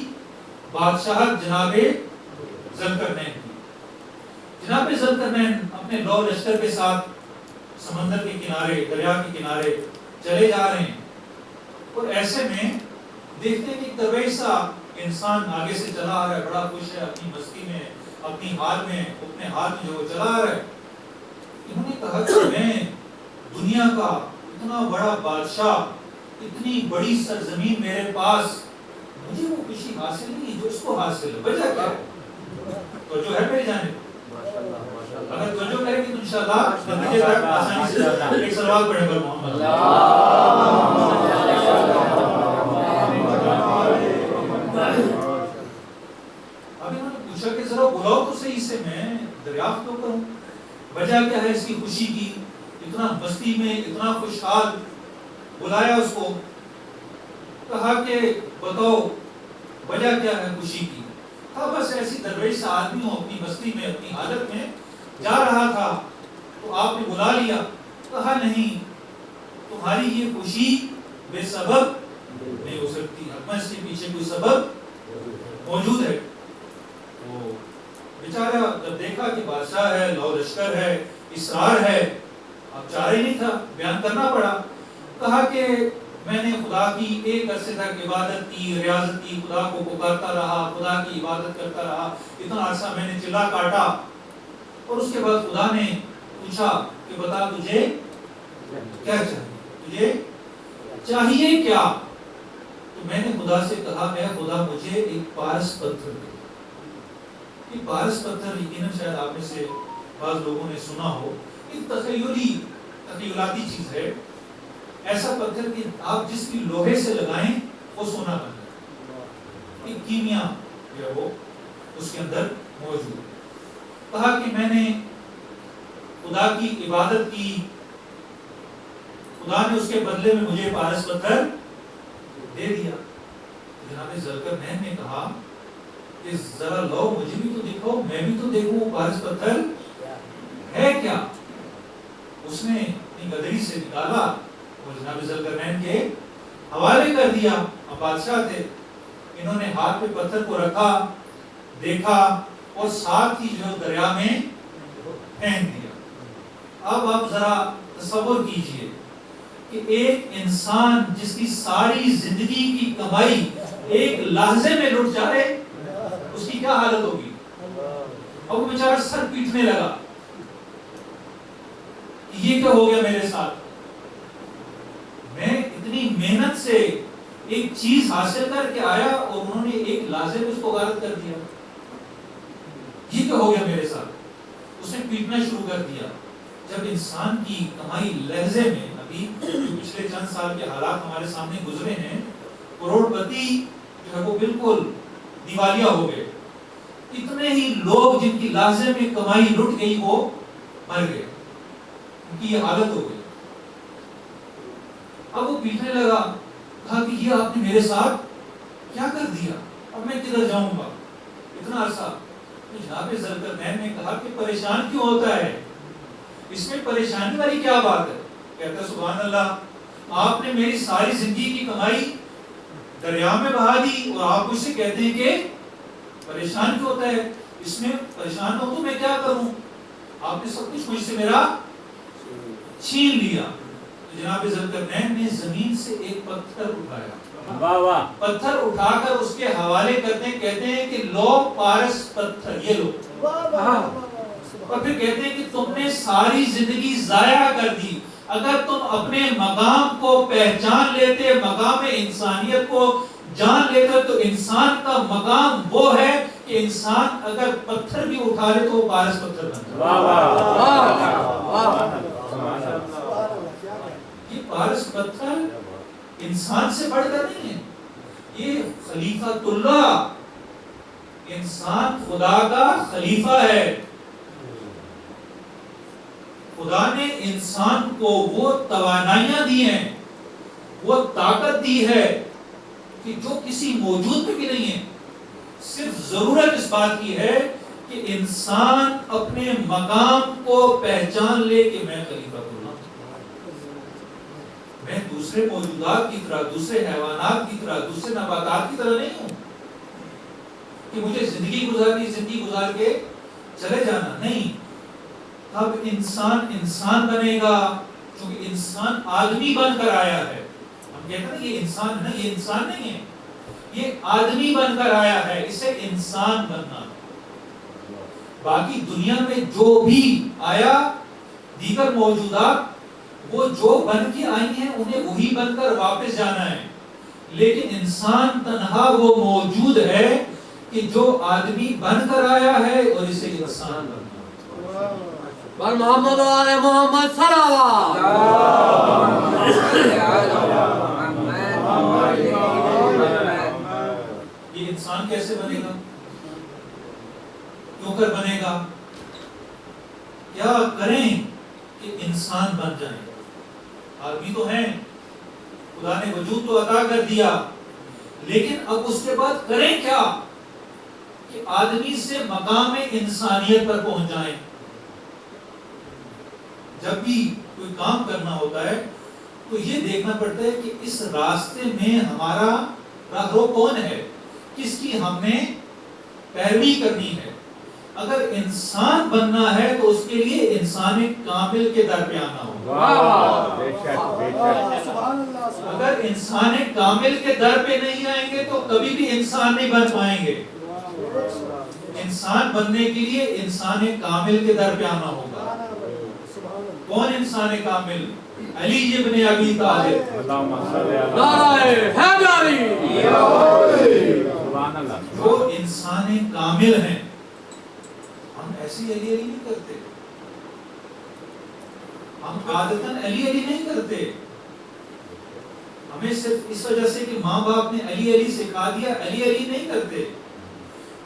بادشاہت جناب ذوالقرنین کی۔ جناب ذوالقرنین اپنے لو لشکر کے ساتھ سمندر کے کنارے، دریا کے کنارے چلے جا رہے ہیں، اور ایسے میں دیکھتے ہیں کہ ایک درویش سا انسان آگے سے چلا آ رہا ہے، بڑا خوش ہے، اپنی مستی میں، اپنی حال میں، اپنے حال میں جو چلا آ رہا ہے۔ انہوں نے کہا کہ میں دنیا کا اتنا بڑا بادشاہ، اتنی بڑی سرزمین میرے پاس، مجھے وہ خوشی حاصل نہیں جو اس کو حاصل ہے، وجہ کیا ہے؟ تو جو ہے میری جانب، اگر توجہ کریں گے تو انشاءاللہ نتیجے تک آسانی سے ایک صلوات پڑھیں پر محمد۔ اب انہوں نے پوچھا کہ ذرا بلاؤ تو صحیح سے، میں دریافت تو کروں، وجہ کیا ہے اس کی خوشی کی، اتنا مستی میں، اتنا خوشحال۔ بلایا اس کو، کہا کہ بتاؤ وجہ کیا ہے خوشی کی۔ کہا بس ایسی درویش سا آدمی ہوں، اپنی مستی میں، اپنی حالت میں جا رہا تھا تو آپ نے بلا لیا۔ کہا نہیں، تمہاری یہ خوشی بے سبب نہیں ہو سکتی، حتما اس کے پیچھے کوئی سبب موجود ہے۔ تو بیچارہ جب دیکھا کہ بادشاہ ہے، لو لشکر ہے، اسرار ہے، اب چارہ ہی نہیں تھا، بیان کرنا پڑا۔ کہا کہ میں نے خدا کی ایک عرصے تک عبادت کی، ریاضت کی، خدا کو پکارتا رہا، خدا کی عبادت کرتا رہا، اتنا عرصہ میں نے چلا کاٹا، اور اس کے بعد خدا نے پوچھا کہ بتا تجھے کیا چاہیے، تجھے چاہیے کیا؟ تو میں نے خدا سے کہا اے خدا مجھے ایک پارس پتھر دے۔ یہ پارس پتھر یقیناً شاید آپ میں سے بعض لوگوں نے سنا ہو، ایک تخیلاتی چیز ہے، ایسا پتھر کہ آپ جس کی لوہے سے لگائیں وہ سونا بن جائے، ایک کیمیا جو ہے وہ اس کے اندر موجود ہے۔ کہا کہ میں نے خدا کی عبادت کی، خدا نے اس کے بدلے میں مجھے پارس پتھر دے دیا۔ جناب ذوالقرنین نے کہا کہ ذرا لو مجھے بھی تو دکھاؤ، میں بھی تو دیکھوں وہ پارس پتھر ہے کیا۔ اس نے اپنی گدری سے نکالا اور جناب ذوالقرنین کے حوالے کر دیا۔ اب بادشاہ تھے، انہوں نے ہاتھ پہ پتھر کو رکھا، دیکھا اور ساتھ ہی جو ہے دریا میں پھینک دیا۔ اب آپ ذرا تصور کیجئے کہ ایک انسان جس کی ساری زندگی کی کمائی ایک لحظے میں لٹ جائے، اس کی کیا حالت ہوگی؟ اور وہ بیچارہ سر پیٹنے لگا، یہ کیا ہو گیا میرے ساتھ؟ میں اتنی محنت سے ایک چیز حاصل کر کے آیا اور انہوں نے ایک لحظے میں اس کو غارت کر دیا، یہ کیا ہو گیا میرے ساتھ؟ اس نے پیٹنا شروع کر دیا۔ جب انسان کی کمائی لحظے میں، ابھی پچھلے چند سال کے حالات ہمارے سامنے گزرے ہیں، کروڑ پتی جو ہے وہ بالکل دیوالیہ ہو گئے، اتنے ہی لوگ جن کی لحظے میں کمائی لٹ گئی وہ مر گئے، ان کی یہ حالت ہو گئی۔ اب وہ پیٹنے لگا، کہا کہ یہ آپ نے میرے ساتھ کیا کر دیا، اب میں کدھر جاؤں گا اتنا عرصہ؟ تو جناب ذوالقرنین نے کہا کہ پریشان کیوں ہوتا ہے، اس میں پریشانی والی کیا بات ہے؟ کہتا سبحان اللہ، آپ نے میری ساری زندگی کی کمائی دریا میں بہا دی اور آپ مجھ سے کہتے ہیں کہ پریشان کیوں ہوتا ہے؟ اس میں پریشان ہو تو میں کیا کروں، آپ نے سب کچھ مجھ سے میرا چھین لیا۔ تو جناب ذوالقرنین نے زمین سے ایک پتھر اٹھایا، پتھر اٹھا کر اس کے حوالے کرتے کہتے ہیں کہ لو پارس پتھر، یہ لو، اور پھر کہتے ہیں کہ تم نے ساری زندگی ضائع کر دی، اگر تم اپنے مقام کو پہچان لیتے، مقام انسانیت کو جان لیتے، تو انسان کا مقام وہ ہے کہ انسان اگر پتھر بھی اٹھا لے تو وہ پارس پتھر بن جائے۔ یہ پارس پتھر انسان سے بڑھ کر نہیں ہے، یہ خلیفۃ اللہ، انسان خدا کا خلیفہ ہے۔ خدا نے انسان کو وہ توانائیاں دی ہیں، وہ طاقت دی ہے کہ جو کسی موجود پہ بھی نہیں ہے۔ صرف ضرورت اس بات کی ہے کہ انسان اپنے مقام کو پہچان لے کہ میں خلیفہ اللہ، میں دوسرے موجودات کی طرح، دوسرے حیوانات کی طرح، دوسرے نباتات کی طرح نہیں ہوں کہ مجھے زندگی گزار کے چلے جانا، نہیں۔ اب انسان بنے گا، کیونکہ انسان آدمی بن کر آیا ہے۔ ہم کہتے ہیں یہ انسان ہے، یہ انسان نہیں ہے، یہ آدمی بن کر آیا ہے، اسے انسان بننا۔ باقی دنیا میں جو بھی آیا، دیگر موجودات وہ جو بن کے آئی ہیں انہیں وہی بن کر واپس جانا ہے، لیکن انسان تنہا وہ موجود ہے کہ جو آدمی بن کر آیا ہے اور اسے انسان بننا۔ بر محمد و آل محمد صلوات۔ یہ انسان کیسے بنے گا، کیوں کر بنے گا، کیا کریں کہ انسان بن جائیں؟ آدمی تو ہیں، خدا نے وجود تو عطا کر دیا، لیکن اب اس کے بعد کریں کیا کہ آدمی سے مقام انسانیت پر پہنچ جائیں۔ جب بھی کوئی کام کرنا ہوتا ہے تو یہ دیکھنا پڑتا ہے کہ اس راستے میں ہمارا راہرو کون ہے، کس کی ہم نے پیروی کرنی ہے۔ اگر انسان بننا ہے تو اس کے لیے انسان کامل کے در پہ آنا ہوگا۔ اگر انسان کامل کے در پہ نہیں آئیں گے تو کبھی بھی انسان نہیں بن پائیں گے. انسان بننے کے لیے انسان کامل کے در پہ آنا ہوگا. کون انسان کامل؟ علی ابن ابی طالب. وہ انسان کامل ہیں. ہم ایسی علی علی نہیں کرتے. ہم عادتاً علی علی نہیں کرتے. ہمیں صرف اس وجہ سے کہ ماں باپ نے علی علی سکھا دیا علی علی نہیں کرتے،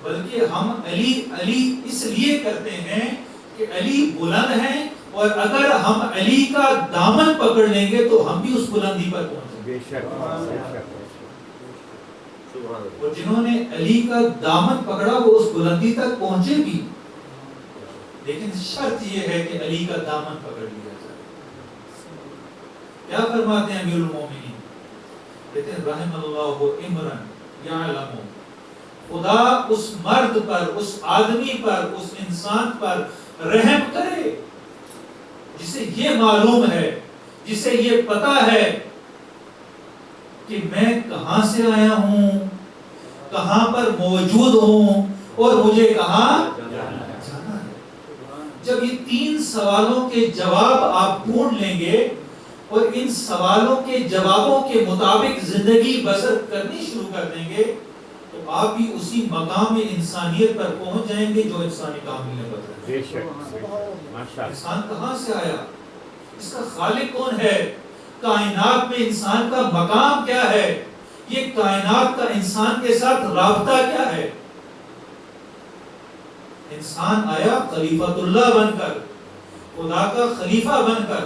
بلکہ ہم علی علی اس لیے کرتے ہیں کہ علی بلند ہیں، اور اگر ہم علی کا دامن پکڑ لیں گے تو ہم بھی اس بلندی پر پہنچیں گے. اور جنہوں نے علی کا دامن پکڑا وہ اس بلندی تک پہنچے بھی، لیکن شرط یہ ہے کہ علی کا دامن پکڑ لیا جائے. کیا فرماتے ہیں امیر المومنین؟ کہتے ہیں رحم اللہ امرن یعلم، خدا اس مرد پر، اس آدمی پر، اس انسان پر رحم کرے جسے یہ معلوم ہے، جسے یہ پتا ہے کہ میں کہاں سے آیا ہوں، کہاں پر موجود ہوں اور مجھے کہاں جانا ہے. جب یہ 3 سوالوں کے جواب آپ ڈھونڈ لیں گے اور ان سوالوں کے جوابوں کے مطابق زندگی بسر کرنی شروع کر دیں گے تو آپ بھی اسی مقام انسانیت پر پہنچ جائیں گے جو انسانی کامل نے بتایا. انسان کہاں سے آیا، اس کا خالق کون ہے، کائنات میں انسان کا مقام کیا ہے، یہ کائنات کا انسان کے ساتھ رابطہ کیا ہے. انسان آیا خلیفۃ اللہ بن کر، خدا کا خلیفہ بن کر.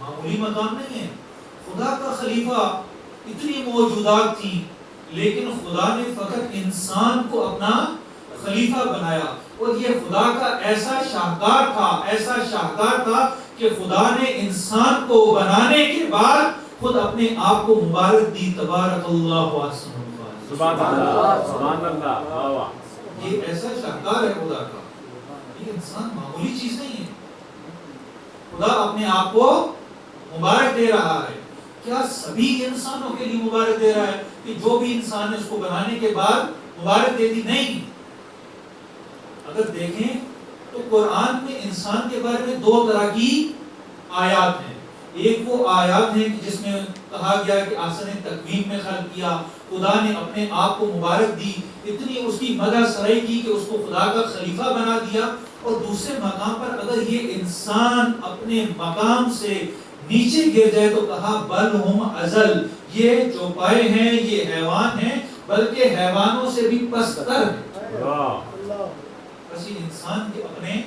معمولی مقام نہیں ہے. خدا کا خلیفہ، اتنی موجودات تھی لیکن خدا نے فقط انسان کو اپنا خلیفہ بنایا. اور یہ خدا کا ایسا شاہکار تھا، ایسا شاہکار تھا کہ خدا نے انسان کو بنانے کے بعد خود اپنے آپ کو مبارک دی. تبارک اللہ واحسن الخالقین. سبحان اللہ، سبحان اللہ. یہ ایسا شاہکار ہے خدا کا. یہ انسان معمولی چیز نہیں ہے. خدا اپنے آپ کو مبارک دے رہا ہے. کیا سبھی انسانوں کے لیے مبارک دے رہا ہے کہ جو بھی انسان نے اس کو بنانے کے بعد مبارک دے دی؟ نہیں. اگر دیکھیں تو قرآن میں انسان کے بارے میں 2 طرح کی آیات ہیں. ایک وہ آیات ہیں کہ جس میں کہا گیا کہ آسن تکوین میں خلق کیا، خدا نے اپنے آپ کو مبارک دی، اتنی اس کی مدح سرائی کی کہ اس کو خدا کا خلیفہ بنا دیا. اور دوسرے مقام پر اگر یہ انسان اپنے مقام سے نیچے گر جائے تو کہا بل ہم ازل، یہ چوپائے ہیں، یہ حیوان ہیں، بلکہ حیوانوں سے بھی پستر ہیں. اسی انسان کے اپنے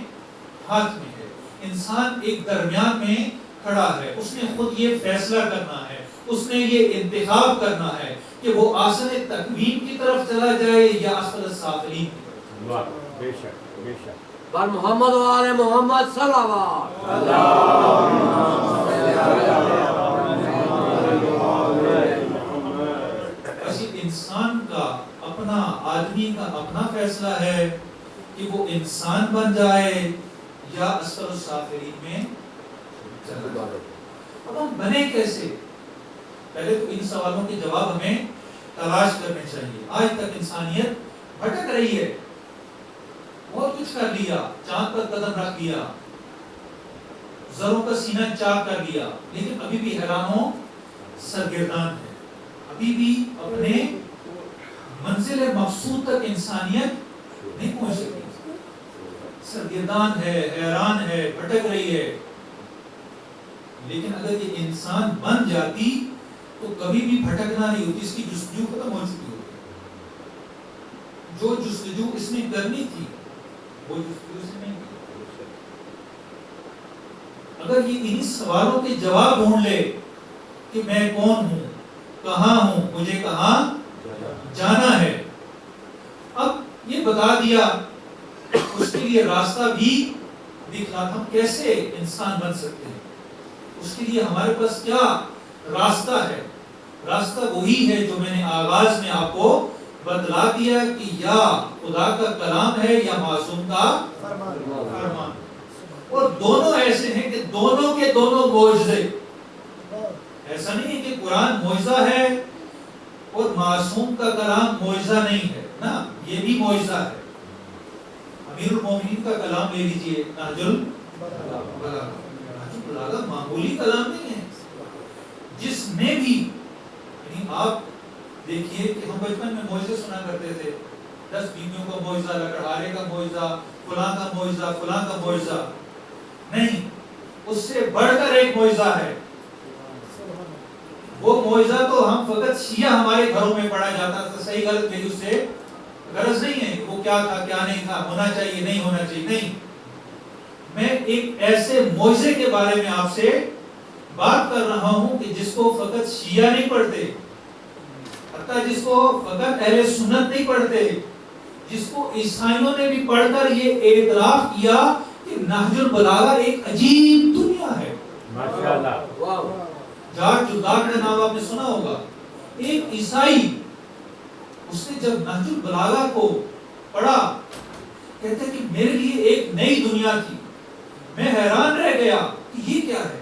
ہاتھ میں ہے. انسان ایک درمیان میں کھڑا ہے. اس نے خود یہ فیصلہ کرنا ہے، اس نے یہ انتخاب کرنا ہے کہ وہ آسن تکوین کی طرف چلا جائے یا اسفل السافلین کی طرف. بے شک، بے شک. بر محمد و آل محمد صلوات. اسی انسان کا اپنا، آدمی کا اپنا فیصلہ ہے کہ وہ انسان بن جائے یا اسفل السافلین میں چلا جائے. اب ہم بنے کیسے؟ پہلے تو ان سوالوں کے جواب ہمیں تلاش کرنے چاہیے. آج تک انسانیت بھٹک رہی ہے. بہت کچھ کر لیا، چاند پر قدم رکھ لیا، زروں کا سینہ چاک کر لیا، لیکن ابھی بھی حیرانوں سرگردان ہے. ابھی بھی اپنے منزل مقصود تک انسانیت نہیں پہنچ سکی. سرگردان ہے، حیران ہے، بھٹک رہی ہے. لیکن اگر یہ انسان بن جاتی تو کبھی بھی بھٹکنا نہیں ہوتی. اس کی جستجو ختم ہو چکی ہوتی. جو جستجو اس نے کرنی تھی وہ جستجو اس نے نہیں کی. اگر یہ انہی سوالوں کے جواب ڈھونڈ لے کہ میں کون ہوں، کہاں ہوں، مجھے کہاں جانا ہے، اب یہ بتا دیا، اس کے لیے راستہ بھی دکھا. ہم کیسے انسان بن سکتے ہیں؟ اس کے لیے ہمارے پاس کیا راستہ ہے؟ راستہ وہی ہے جو میں نے آغاز میں آپ کو بتلا دیا کہ یا خدا کا کلام ہے یا معصوم کا فرمان. اور دونوں ایسے ہیں کہ دونوں کے دونوں معجزے ایسا نہیں ہے کہ قرآن معجزہ ہے اور معصوم کا کلام معجزہ نہیں ہے نا، یہ بھی معجزہ ہے۔ امیر المومنین کا کلام لے لیجئے، نہج البلاغہ معمولی کلام نہیں ہے، جس نے بھی، یعنی آپ دیکھیے کہ ہم بچپن میں معجزے سنا کرتے تھے، 10 بیویوں کا معجزہ، لکڑہارے کا معجزہ، فلاں کا معجزہ، فلاں کا معجزہ، نہیں، اس سے بڑھ کر ایک معجزہ ہے۔ وہ معجزہ تو ہم فقط شیعہ ہمارے گھروں میں پڑھا جاتا تھا، صحیح غلط میری اس سے غرض نہیں ہے وہ کیا تھا کیا نہیں تھا، ہونا چاہیے نہیں ہونا چاہیے، نہیں، میں ایک ایسے معجزے کے بارے میں آپ سے بات کر رہا ہوں کہ جس کو فقط شیعہ نہیں پڑھتے، حتیٰ جس کو فقط اہل سنت نہیں پڑھتے، جس کو عیسائیوں نے بھی پڑھ کر یہ اعتراف کیا کہ نہج البلاغہ ایک عجیب دنیا ہے۔ ماشاءاللہ، جارج جودار کا نام آپ نے سنا ہوگا، ایک عیسائی، اس نے جب نہج البلاغہ کو پڑھا، کہتے کہ میرے لیے ایک نئی دنیا تھی، میں حیران رہ گیا کہ یہ کیا ہے۔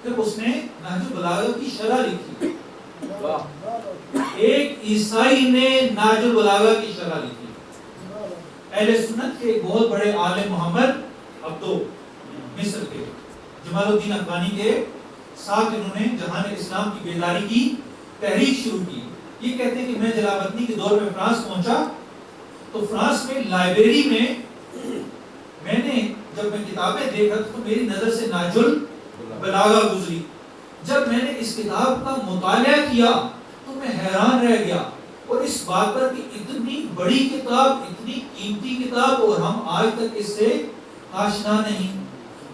پھر اس نے نہج البلاغہ کی شرح لکھی، ایک عیسائی نے نہج البلاغہ کی شرح لکھی۔ اہل سنت کے ایک بہت بڑے عالم محمد عبدو، مصر کے، جمال الدین افغانی کے ساتھ انہوں نے جہان اسلام کی بیداری کی تحریک شروع کی۔ یہ کہتے ہیں کہ میں جلاوطنی کے دور میں فرانس پہنچا تو فرانس میں لائبریری میں نے جب میں کتابیں دیکھا تو میری نظر سے نہج البلاغہ گزری۔ جب میں نے اس کتاب کا مطالعہ کیا تو میں حیران رہ گیا، اور اس بات پر کہ اتنی بڑی کتاب، اتنی قیمتی کتاب، اور ہم آج تک اس سے آشنا نہیں،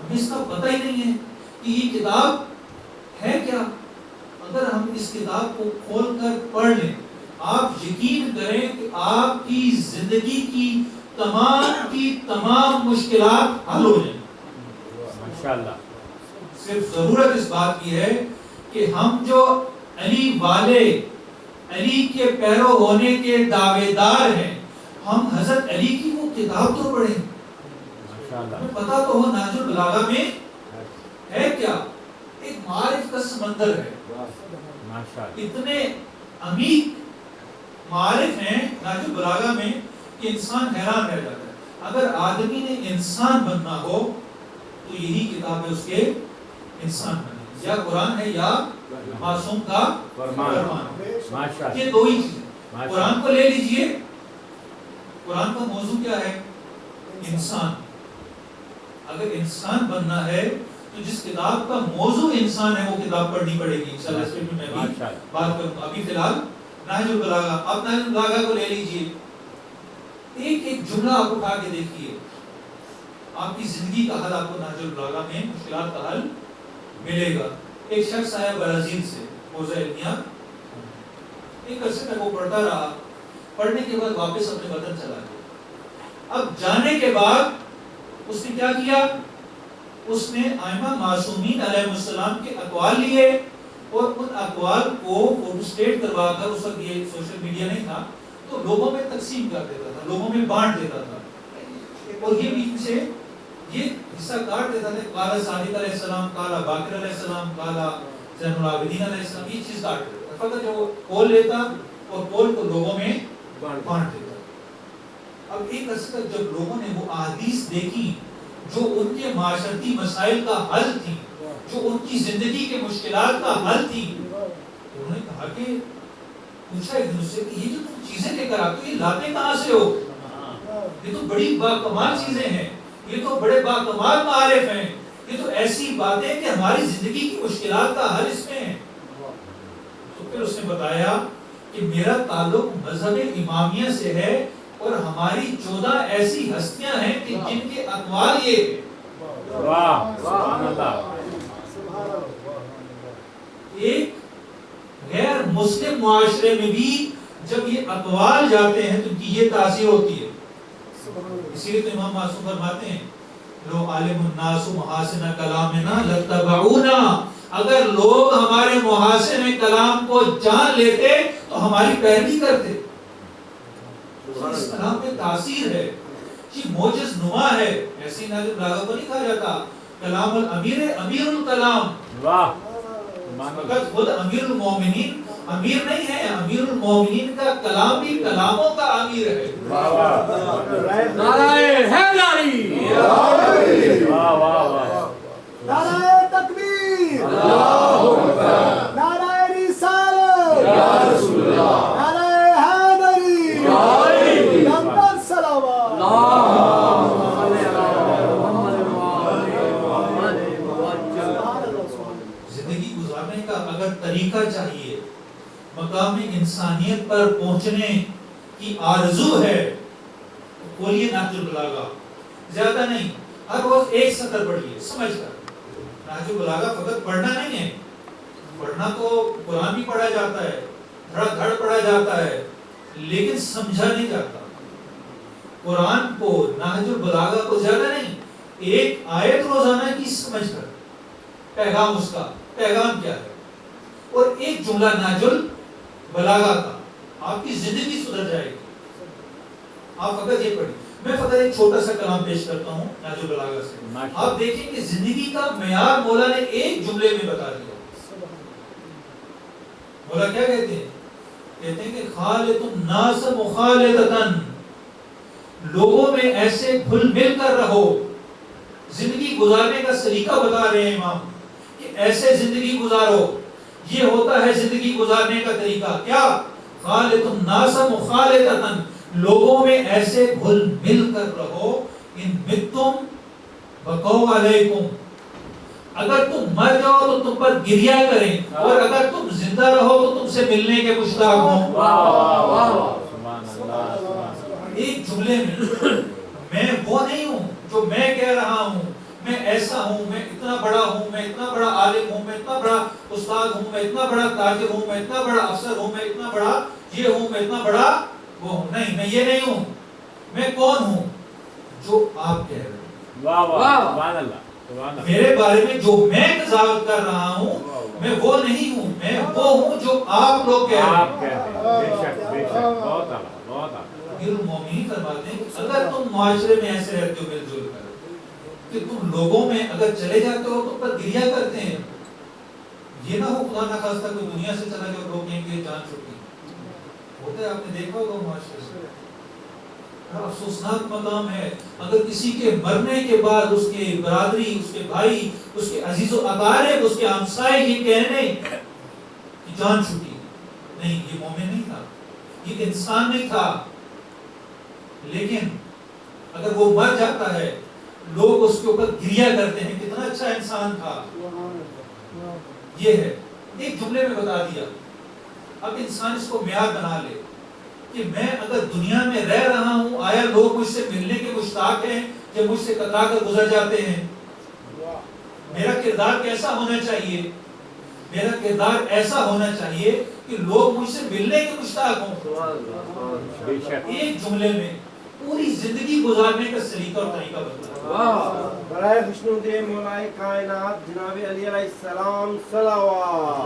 ہمیں اس کا پتہ ہی نہیں ہے کہ یہ کتاب ہے کیا۔ اگر ہم اس کتاب کو کھول کر پڑھ لیں، آپ یقین کریں کہ آپ کی زندگی کی تمام مشکلات حل ہو جائیں۔ ماشاءاللہ، صرف ضرورت اس بات کی ہے کہ ہم جو علی والے، علی کے پیرو ہونے کے دعوے دار ہیں، ہم حضرت علی کی وہ کتاب تو پڑھیں، ہمیں پتہ تو ہو نہج البلاغہ میں ہے کیا۔ ایک معارف کا سمندر ہے، اتنے عمیق معارف ہیں نہج البلاغہ میں کہ انسان حیران رہ جاتا ہے۔ اگر آدمی نے انسان بننا ہو تو یہی کتاب ہے اس کے انسان بننے، یا قرآن ہے یا معصوم کا فرمان، یہ دو ہی چیزیں۔ قرآن کو لے لیجئے، قرآن کا موضوع کیا ہے؟ انسان۔ اگر انسان بننا ہے تو جس کتاب کا موضوع انسان ہے وہ کتاب پڑھنی پڑے گی، انشاءاللہ اس پہ میں بھی بات کروں گا۔ ابھی فی الحال نہج البلاغہ، اب نہج البلاغہ کو لے لیجئے، ایک ایک جملہ آپ اٹھا کے دیکھیے، آپ کی زندگی کا حل آپ کو نہج البلاغہ میں مشکلات کا حل ملے گا۔ ایک شخص آیا برازیل سے، حوزہ علمیہ، ایک عرصے تک وہ پڑھتا رہا، پڑھنے کے بعد واپس اپنے وطن چلا گیا۔ اب جانے کے بعد اس نے کیا کیا؟ اس نے ائمہ معصومین علیہ السلام کے اقوال لیے اور ان اقوال کو فوٹو اسٹیٹ کروا کر، اس وقت یہ سوشل میڈیا نہیں تھا تو لوگوں میں تقسیم کر دیتا تھا، لوگوں میں بانٹ دیتا تھا، اور یہ بیچ سے یہ حصہ کاٹ دیتا تھا، قال صادق علیہ السلام، قال باقر علیہ السلام، قال زین العابدین علیہ السلام، یہ چیز کاٹ دیتا تھا، فقط جو کول لیتا اور کول کو لوگوں میں بانٹ دیتا۔ اب ایک عرصے تک جب لوگوں نے وہ احادیث دیکھی جو ان کے معاشرتی مسائل کا حل تھی، جو ان کی زندگی کے مشکلات کا حل تھی، انہوں نے کہا کہ پوچھا ایک دوسرے کہ یہ جو تم چیزیں لے کر آتے ہو یہ لاتے کہاں سے ہو؟ یہ تو بڑی باکمال چیزیں ہیں، یہ تو بڑے باکمال معارف ہیں، یہ تو ایسی باتیں کہ ہماری زندگی کی مشکلات کا حل اس میں ہے۔ تو پھر اس نے بتایا کہ میرا تعلق مذہب امامیہ سے ہے، اور ہماری 14 ایسی ہستیاں ہیں کہ جن کے اقوال یہ ایک غیر مسلم معاشرے میں بھی جب یہ اقوال جاتے ہیں تو ان کی یہ تاثیر ہوتی ہے۔ اسی لیے تو امام معصوم فرماتے ہیں لو عالم الناس محاسن کلامنا لتبعونا، اگر لوگ ہمارے محاسن کلام کو جان لیتے تو ہماری پیروی کرتے۔ اس کلام میں تاثیر ہے، یہ معجز نما ہے، ایسی نہج البلاغہ کو نہیں کہا جاتا کلام الامیر، امیر الکلام، فقط خود امیر المومنین امیر نہیں ہے، امیر المومنین کا کلام بھی کلاموں کا امیر ہے. نعرہ حیدری، نعرہ تکبیر، اللہ اکبر، نعرہ رسالت، یا رسول اللہ، نعرہ حیدری، یا علی، لمبر صلوات. اللہم صلی علی محمد وآل محمد. زندگی گزارنے کا اگر طریقہ چاہیے، مقام انسانیت پر پہنچنے کی آرزو ہے، تو کھولیے نہج البلاغہ. زیادہ نہیں، ہر روز ایک سطر پڑھیے سمجھ کر. نہج البلاغہ فقط پڑھنا نہیں ہے، پڑھنا تو قرآن بھی پڑھا جاتا ہے، دھڑ دھڑ پڑھا جاتا ہے، لیکن سمجھا نہیں جاتا. قرآن کو، نہج البلاغہ کو زیادہ نہیں، ایک آیت روزانہ کی سمجھ کر پیغام، اس کا پیغام کیا ہے، اور ایک جملہ نہج البلاغہ کا، آپ کی زندگی سدھر جائے گی. آپ فقط یہ پڑھیں. میں فقط ایک چھوٹا سا کلام پیش کرتا ہوں نہج البلاغہ سے. آپ دیکھیں کہ زندگی کا معیار مولا نے ایک جملے میں بتا دیا. مولا کیا کہتے ہیں؟ کہتے ہیں کہ خالط الناس مخالطتاً، لوگوں میں ایسے گھل مل کر رہو. زندگی گزارنے کا سلیقہ بتا رہے ہیں امام کہ ایسے زندگی گزارو. یہ ہوتا ہے زندگی گزارنے کا طریقہ. کیا؟ خالط الناس مخالطتاً، لوگوں میں ایسے گھل مل کر رہو. ان متم بقوا علیکم، اگر تم مر جاؤ تو تم پر گریہ کریں، اور اگر تم زندہ رہو تو تم سے ملنے کے مشتاق ہوں. ایک جملے میں وہ نہیں ہوں جو میں کہہ رہا ہوں، میں ایسا ہوں، میں اتنا بڑا ہوں، میں اتنا بڑا عالم ہوں، میں اتنا بڑا استاد ہوں، میں اتنا بڑا تاجر ہوں، میں اتنا بڑا افسر ہوں، میں اتنا بڑا یہ ہوں، میں اتنا بڑا وہ ہوں. نہیں، میں یہ نہیں ہوں. میں کون ہوں؟ جو آپ کہہ رہے ہیں. میرے بارے میں جو میں قضاوت کر رہا ہوں، میں وہ نہیں ہوں. میں وہ ہوں جو آپ لوگ کہہ رہے ہیں. امیر المومنین فرماتے ہیں کہ اگر تم معاشرے میں ایسے رہتے ہو مل جل کر کہ تم لوگوں میں اگر چلے جاتے ہو تو پر گریہ کرتے ہیں، یہ نہ ہو خدا نہ خواستہ کوئی دنیا سے چلا جائے اور لوگ کہیں گے جان چھٹی. ہوتا ہے، آپ نے دیکھا ہوگا معاشرے سے. افسوسناک مقام ہے اگر کسی کے مرنے کے بعد اس کے برادری، اس کے بھائی، اس کے عزیز و اقارب، اس کے ہمسائے یہ کہنے کہ جان چھٹی. نہیں، یہ مومن نہیں تھا، یہ انسان نہیں تھا. لیکن اگر وہ مر جاتا ہے لوگ اس کے اوپر گریہ کرتے ہیں، کتنا اچھا انسان تھا. یہ ہے، ایک جملے میں بتا دیا. اب انسان اس کو معیار بنا لے کہ میں اگر دنیا میں رہ رہا ہوں، آیا لوگ مجھ سے ملنے کے مشتاق ہیں کہ مجھ سے کترا کر گزر جاتے ہیں. میرا کردار کیسا ہونا چاہیے؟ میرا کردار ایسا ہونا چاہیے کہ لوگ مجھ سے ملنے کے مشتاق ہوں. ایک جملے میں پوری زندگی گزارنے کا سلیقہ اور طریقہ بتایا. برائے خوشنود مولائے کائنات جناب علی علیہ السلام صلوات.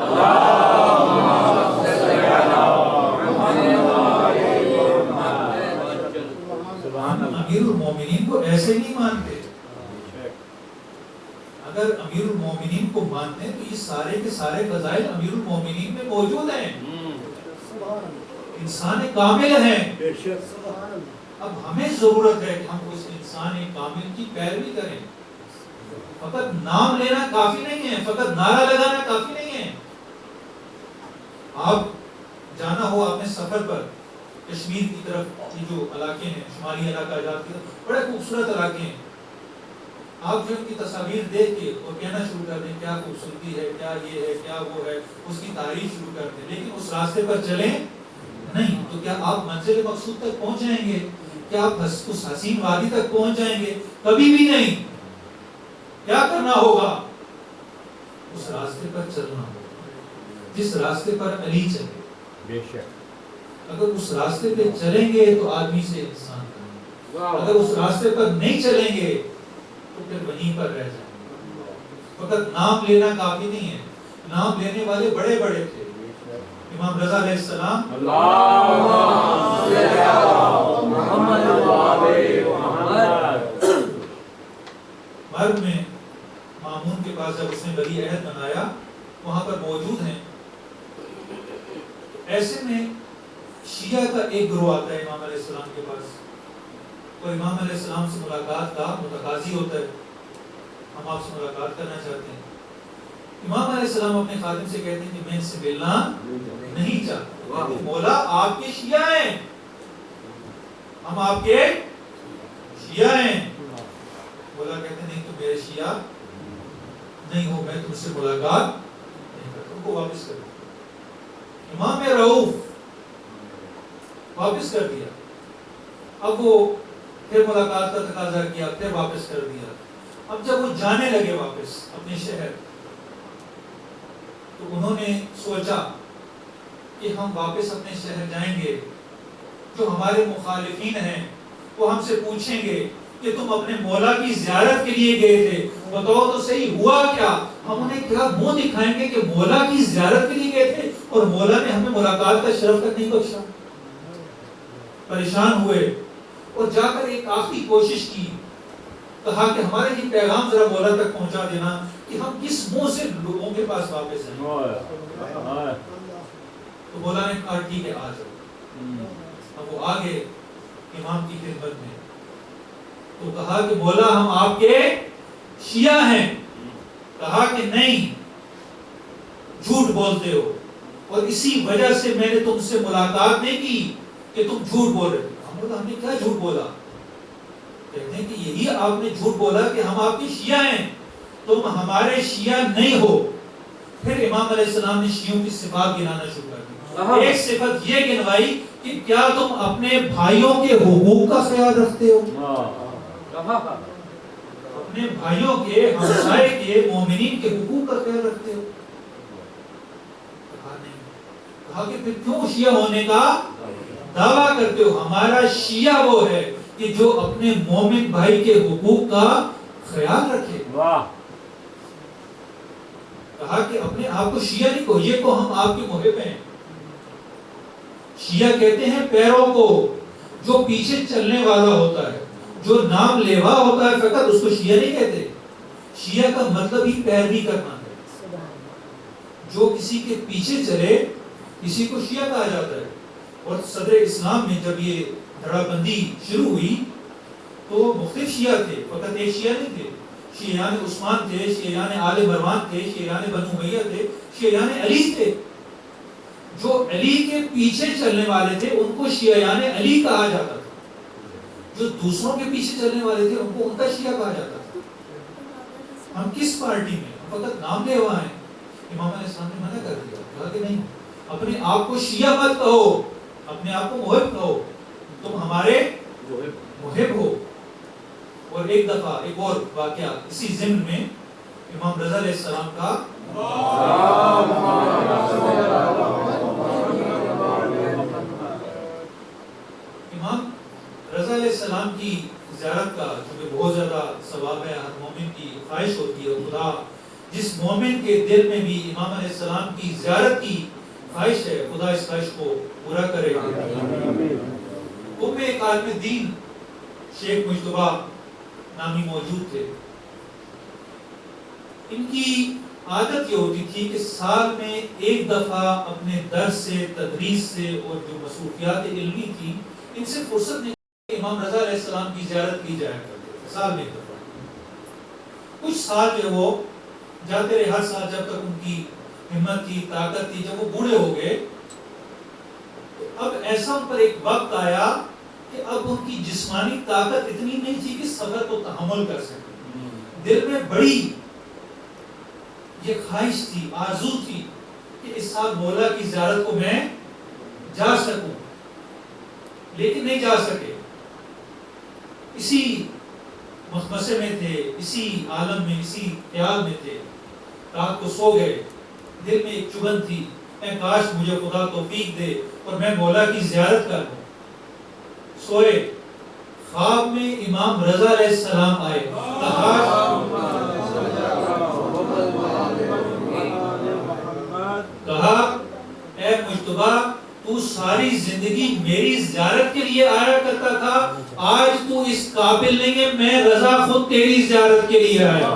امیر المومنین کو ایسے نہیں مانتے. اگر امیر المومنین کو مانتے ہیں تو یہ سارے کے سارے فضائل امیر المومنین میں موجود ہیں. انسان کامل ہیں. اب ہمیں ضرورت ہے کہ ہم اس انسان کامل کی پیروی کریں. فقط نام لینا کافی نہیں ہے، فقط نعرہ لگانا کافی نہیں ہے. آپ جانا ہو آپ نے سفر پر کشمیر کی طرف، یہ جو علاقے ہیں شمالی علاقہ آزاد کی طرف، بڑے خوبصورت علاقے ہیں. آپ جو ان کی تصاویر دیکھ کے اور کہنا شروع کر دیں کیا خوبصورتی ہے، کیا یہ ہے، کیا وہ ہے، اس کی تعریف شروع کر دیں، لیکن اس راستے پر چلیں نہیں تو کیا آپ منزل مقصود تک پہنچ جائیں گے؟ کیا آپ اس حسین وادی تک پہنچ جائیں گے؟ کبھی بھی نہیں. کیا کرنا ہوگا؟ اس راستے پر چلنا ہوگا جس راستے پر علی چلے. بے شک. اگر اس راستے پہ چلیں گے تو آدمی سے انسان بنیں گے. اگر اس راستے پر نہیں چلیں گے تو پھر وہیں پر رہ جائیں گے. فقط نام لینا کافی نہیں ہے. نام لینے والے بڑے بڑے تھے. امام رضا علیہ السلام مرگ میں مامون کے پاس جب اس نے ولی عہد بنایا، وہاں پر موجود ایسے میں شیعہ کا ایک گروہ آتا ہے امام علیہ السلام کے پاس، اور امام علیہ السلام سے ملاقات کا متقاضی ہوتا ہے، ہم آپ سے ملاقات کرنا چاہتے ہیں۔ امام علیہ السلام اپنے خادم سے کہتے ہیں کہ میں ان سے ملنا نہیں چاہتا، مولا آپ کے شیعہ ہیں، ہم آپ کے شیعہ ہیں۔ مولا کہتے ہیں نہیں، تو میرے شیعہ نہیں ہو، میں تم سے ملاقات نہیں کرتا، ان کو واپس کر دیا۔ امام رؤوف واپس کر دیا، اب وہ پھر ملاقات کا تقاضا کیا، پھر واپس کر دیا۔ اب جب وہ جانے لگے واپس اپنے شہر، تو انہوں نے سوچا کہ ہم واپس اپنے شہر جائیں گے، جو ہمارے مخالفین ہیں وہ ہم سے پوچھیں گے کہ تم اپنے مولا کی زیارت کے لیے گئے تھے، بتاؤ تو صحیح ہوا کیا؟ ہم انہیں کیا منہ دکھائیں گے کہ مولا کی زیارت کے لیے گئے تھے اور مولا نے ہمیں ملاقات کا شرف تک نہیں بخشا؟ پریشان ہوئے اور جا کر ایک آخری کوشش کی، کہا کہ ہمارا یہ پیغام ذرا مولا تک پہنچا دینا کہ ہم کس منہ سے لوگوں کے پاس واپس ہیں۔ تو مولا نے کہا ٹھیک ہے، آ جاؤ۔ اب وہ آگے امام کی خدمت میں، تو کہا کہ مولا ہم آپ کے شیعہ ہیں۔ کہا کہ نہیں، جھوٹ بولتے ہو، اور اسی وجہ سے میں نے تم سے ملاقات نہیں کی کہ تم جھوٹ بول رہے ہو۔ ہم نے کیا جھوٹ بولا؟ کہتے ہیں کہ یہی آپ نے جھوٹ بولا کہ ہم آپ کے شیعہ ہیں، تم ہمارے شیعہ نہیں ہو۔ پھر امام علیہ السلام نے شیعوں کی صفات گنانا شروع کر دی۔ ایک صفت یہ گنوائی کہ کیا تم اپنے بھائیوں کے حقوق کا خیال رکھتے ہو؟ اپنے بھائیوں کے، ہمسائے کے، مومنین کے حقوق کا خیال رکھتے ہو؟ کہا نہیں۔ کہا کہ پھر کیوں شیعہ ہونے کا دعویٰ کرتے ہو؟ ہمارا شیعہ وہ ہے کہ جو اپنے مومن بھائی کے حقوق کا خیال رکھے۔ کہا کہ اپنے آپ کو شیعہ نہیں کہو، کو ہم آپ کے محب ہیں۔ شیعہ کہتے ہیں پیروں کو، جو پیچھے چلنے والا ہوتا ہے، جو نام لیوا ہوتا ہے فقط، اس کو شیعہ نہیں کہتے۔ شیعہ کا مطلب ہی پیروی کرنا ہے، جو کسی کے پیچھے چلے کسی کو شیعہ کہا جاتا ہے۔ اور صدر اسلام میں جب یہ دھڑا بندی شروع ہوئی تو مختلف شیعہ تھے، فقط ایک شیعہ نہیں تھے۔ شیعان عثمان تھے، شیعان آل مروان تھے، شیعان بنو امیہ تھے، شیعان علی تھے۔ جو علی کے پیچھے چلنے والے تھے ان کو شیعان علی کہا جاتا تھا، جو دوسروں کے پیچھے چلنے والے تھے ان کو ان کا شیعہ کہا جاتا تھا۔ ہم کس پارٹی میں؟ ہم فقط نام لے ہوا ہیں۔ امام علیہ السلام نے منع کر دیا، کہا کہ نہیں، اپنے آپ کو شیعہ مت کہو، اپنے آپ کو محب کہو، تم ہمارے محب ہو۔ اور ایک دفعہ ایک اور واقعہ اسی ضمن میں امام رضا علیہ السلام کا، امام رضا علیہ السلام کی زیارت کا چونکہ بہت زیادہ ثواب ہے، ہر مومن کی خواہش ہوتی ہے، خدا جس مومن کے دل میں بھی امام علیہ السلام کی زیارت کی خواہش ہے، خدا اس خواہش کو پورا کرے گا۔ ایک عالم دین شیخ مجتبہ نامی موجود تھے۔ ان کی عادت یہ ہوتی تھی کہ سال میں ایک دفعہ اپنے درس سے، تدریس سے اور جو مصروفیات علمی تھی ان سے فرصت نہیں کہ امام رضا علیہ السلام کی زیارت کی جایا کرتے تھے، سال میں ایک دفعہ۔ کچھ سال جو وہ جاتے رہے، ہر سال جب تک ان کی ہمت تھی، طاقت تھی۔ جب وہ بوڑھے ہو گئے تو اب ایسا ان پر ایک وقت آیا کہ اب ان کی جسمانی طاقت اتنی نہیں تھی کہ سفر کو تحمل کر سکے۔ دل میں بڑی یہ خواہش تھی، آرزو تھی کہ اس سال مولا کی زیارت کو میں جا سکوں، لیکن نہیں جا سکے۔ اسی مخمصے میں تھے، اسی عالم میں، اسی خیال میں تھے، رات کو سو گئے، دل میں ایک چبھن تھی، اے کاش مجھے خدا توفیق دے اور میں مولا کی زیارت کر لوں۔ سوئے، خواب میں امام رضا علیہ السلام آئے، کہا اے مجتبہ تو ساری زندگی میری زیارت کے لیے آیا کرتا تھا، آج تو اس قابل نہیں ہے، میں رضا خود تیری زیارت کے لیے آیا۔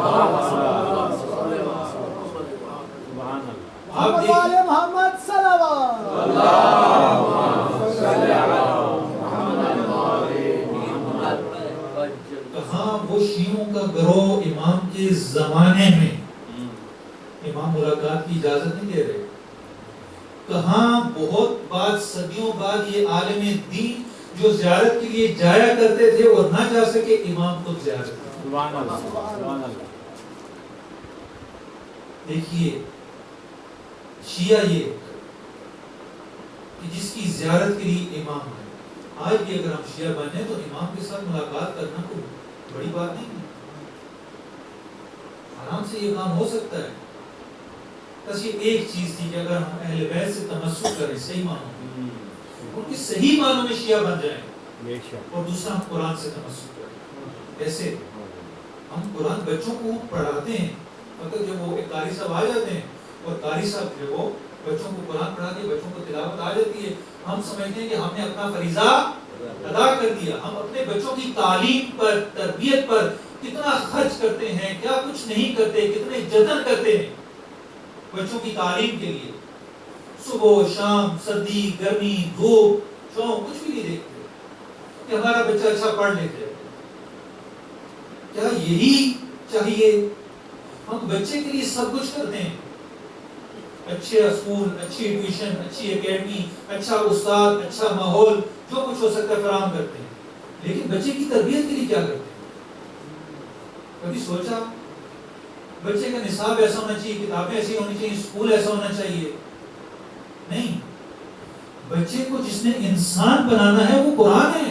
آپ دیکھیں کے زمانے میں امام ملاقات کی اجازت نہیں دے رہے. کہاں بہت بعد صدیوں بعد یہ عالم دین جو زیارت کے لیے جایا کرتے تھے اور نہ جا سکے امام خود زیارت. سبحان اللہ سبحان اللہ. دیکھیے شیعہ یہ کہ جس کی زیارت کے لیے امام ہے. آج بھی اگر ہم شیعہ بنے تو امام کے ساتھ ملاقات کرنا کوئی بڑی بات نہیں ہے. آرام سے یہ کام ہو سکتا ہے. بس یہ ایک چیز تھی کہ اگر ہم اہل بیت سے تمسک کریں صحیح معنوں میں ان کی صحیح معنوں میں شیعہ بن جائیں اور دوسرا ہم قرآن سے تمسک کریں. کیسے؟ ہم قرآن بچوں کو پڑھاتے ہیں مگر جب وہ ایک قاری صاحب آ جاتے ہیں اور قاری صاحب جو وہ بچوں کو قرآن پڑھاتے ہیں بچوں کو تلاوت آ جاتی ہے ہم سمجھتے ہیں کہ ہم نے اپنا فریضہ ادا کر دیا. ہم اپنے بچوں کی تعلیم پر تربیت پر کتنا خرچ کرتے ہیں کیا کچھ نہیں کرتے کتنے جتن کرتے ہیں بچوں کی تعلیم کے لیے. صبح شام سردی گرمی دھوپ چھاؤں کچھ بھی نہیں دیکھتے کہ ہمارا بچہ اچھا پڑھ لیتے. کیا یہی چاہیے؟ ہم بچے کے لیے سب کچھ کرتے ہیں. اچھے اسکول اچھی ٹیوشن اچھی اکیڈمی اچھا استاد اچھا ماحول جو کچھ ہو سکتا ہے فراہم کرتے ہیں. لیکن بچے کی تربیت کے لیے کیا کرتے ہیں؟ کبھی سوچا بچے کا نصاب ایسا ہونا چاہیے کتابیں ایسی ہونی چاہیے اسکول ایسا ہونا چاہیے؟ نہیں. بچے کو جس نے انسان بنانا ہے وہ قرآن ہے.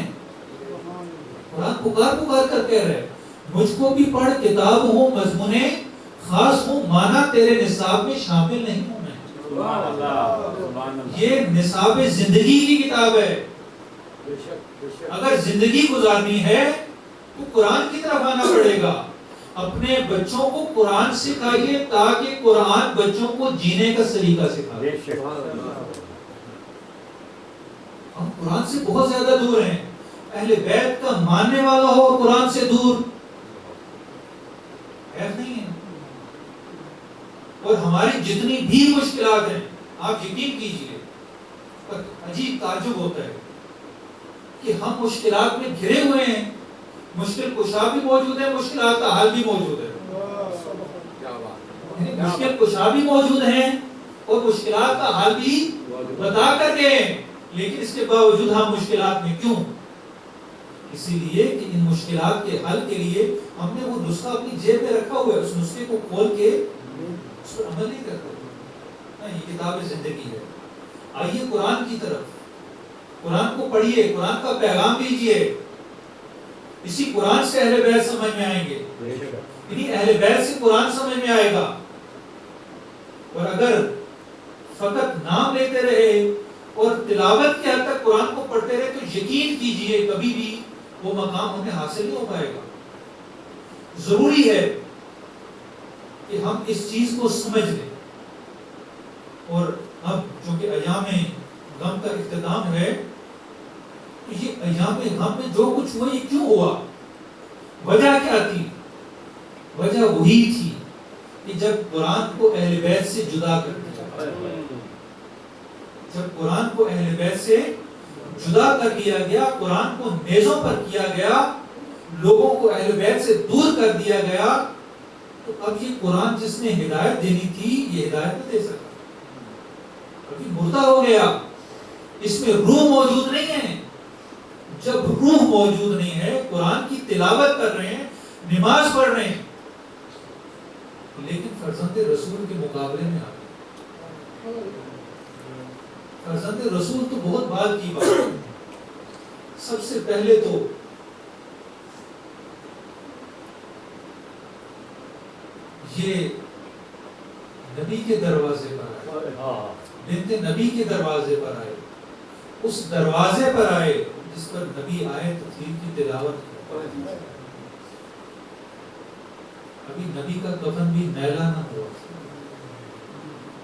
قرآن پکار پکار کر کہہ رہے مجھ کو بھی پڑھ کتاب ہوں مضمون خاص ہوں مانا تیرے نصاب میں شامل نہیں ہوں میں. سبحان اللہ سبحان اللہ. یہ نصاب زندگی کی کتاب ہے. اگر زندگی گزارنی ہے تو قرآن کی طرف آنا پڑے گا. اپنے بچوں کو قرآن سکھائیے تاکہ قرآن بچوں کو جینے کا سلیقہ سکھائے. ہم قرآن سے بہت زیادہ دور ہیں. اہل بیت کا ماننے والا ہو اور قرآن سے دور نہیں ہے. اور ہماری جتنی بھی مشکلات ہیں آپ یقین کیجئے عجیب تعجب ہوتا ہے کہ ہم مشکلات میں گھرے ہوئے ہیں. مشکل کشا بھی موجود ہے مشکلات کا حل بھی موجود ہے. مشکل کشا بھی موجود ہیں اور مشکلات کا حل بھی بتا کر گئے. لیکن اس کے باوجود ہم مشکلات میں کیوں؟ اسی لیے کہ ان مشکلات کے حل کے لیے ہم نے وہ نسخہ اپنی جیب میں رکھا ہوا ہے. اس نسخے کو کھول کے اس پر عمل نہیں کرتے. یہ کتاب زندگی ہے. آئیے قرآن کی طرف قرآن کو پڑھیے قرآن کا پیغام دیجیے. اسی قرآن سے اہل بیت سمجھ میں آئیں گے. انہی اہل بیت سے قرآن سمجھ میں آئے گا. اور اگر فقط نام لیتے رہے اور تلاوت کے حد تک قرآن کو پڑھتے رہے تو یقین کیجئے کبھی بھی وہ مقام ہمیں حاصل نہیں ہو پائے گا. ضروری ہے کہ ہم اس چیز کو سمجھ لیں. اور اب چونکہ ایام غم کا اختتام ہے تو یہ ایام غم میں جو کچھ ہوا یہ کیوں ہوا؟ وجہ کیا تھی؟ وجہ وہی تھی کہ جب قرآن کو اہل بیت سے جدا کر دیا. جب قرآن کو اہل بیت سے جدا کر دیا گیا قرآن کو نیزوں پر کیا گیا لوگوں کو اہل بیت سے دور کر دیا گیا تو اب یہ قرآن جس نے ہدایت دینی تھی یہ ہدایت نہ دے سکا. ابھی مردہ ہو گیا. اس میں روح موجود نہیں ہے. جب روح موجود نہیں ہے قرآن کی تلاوت کر رہے ہیں نماز پڑھ رہے ہیں لیکن فرزند رسول کے مقابلے میں فرزند رسول تو بہت بعد کی بات ہے. سب سے پہلے تو یہ نبی کے دروازے پر آئے. بنت نبی کے دروازے پر آئے. اس دروازے پر آئے جس پر نبی آئے تفسیر کی تلاوت. ابھی نبی کا کفن بھی میلا نہ ہوا.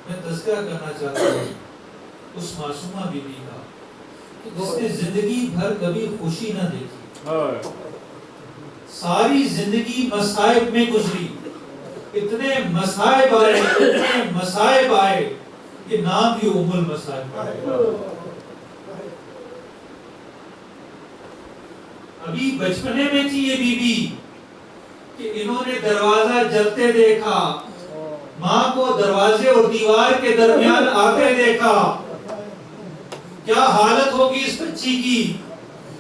میں تذکرہ کرنا چاہتا ہوں اس معصومہ بی بی کا کہ جس نے زندگی بھر کبھی خوشی نہ دیکھی. ساری زندگی مصائب میں گزری. اتنے مصائب آئے کہ نام بھی ام المصائب ہے. ابھی بچپنے میں تھی یہ بی بی کہ انہوں نے دروازہ جلتے دیکھا، ماں کو دروازے اور دیوار کے درمیان آتے دیکھا. کیا حالت ہوگی اس بچی کی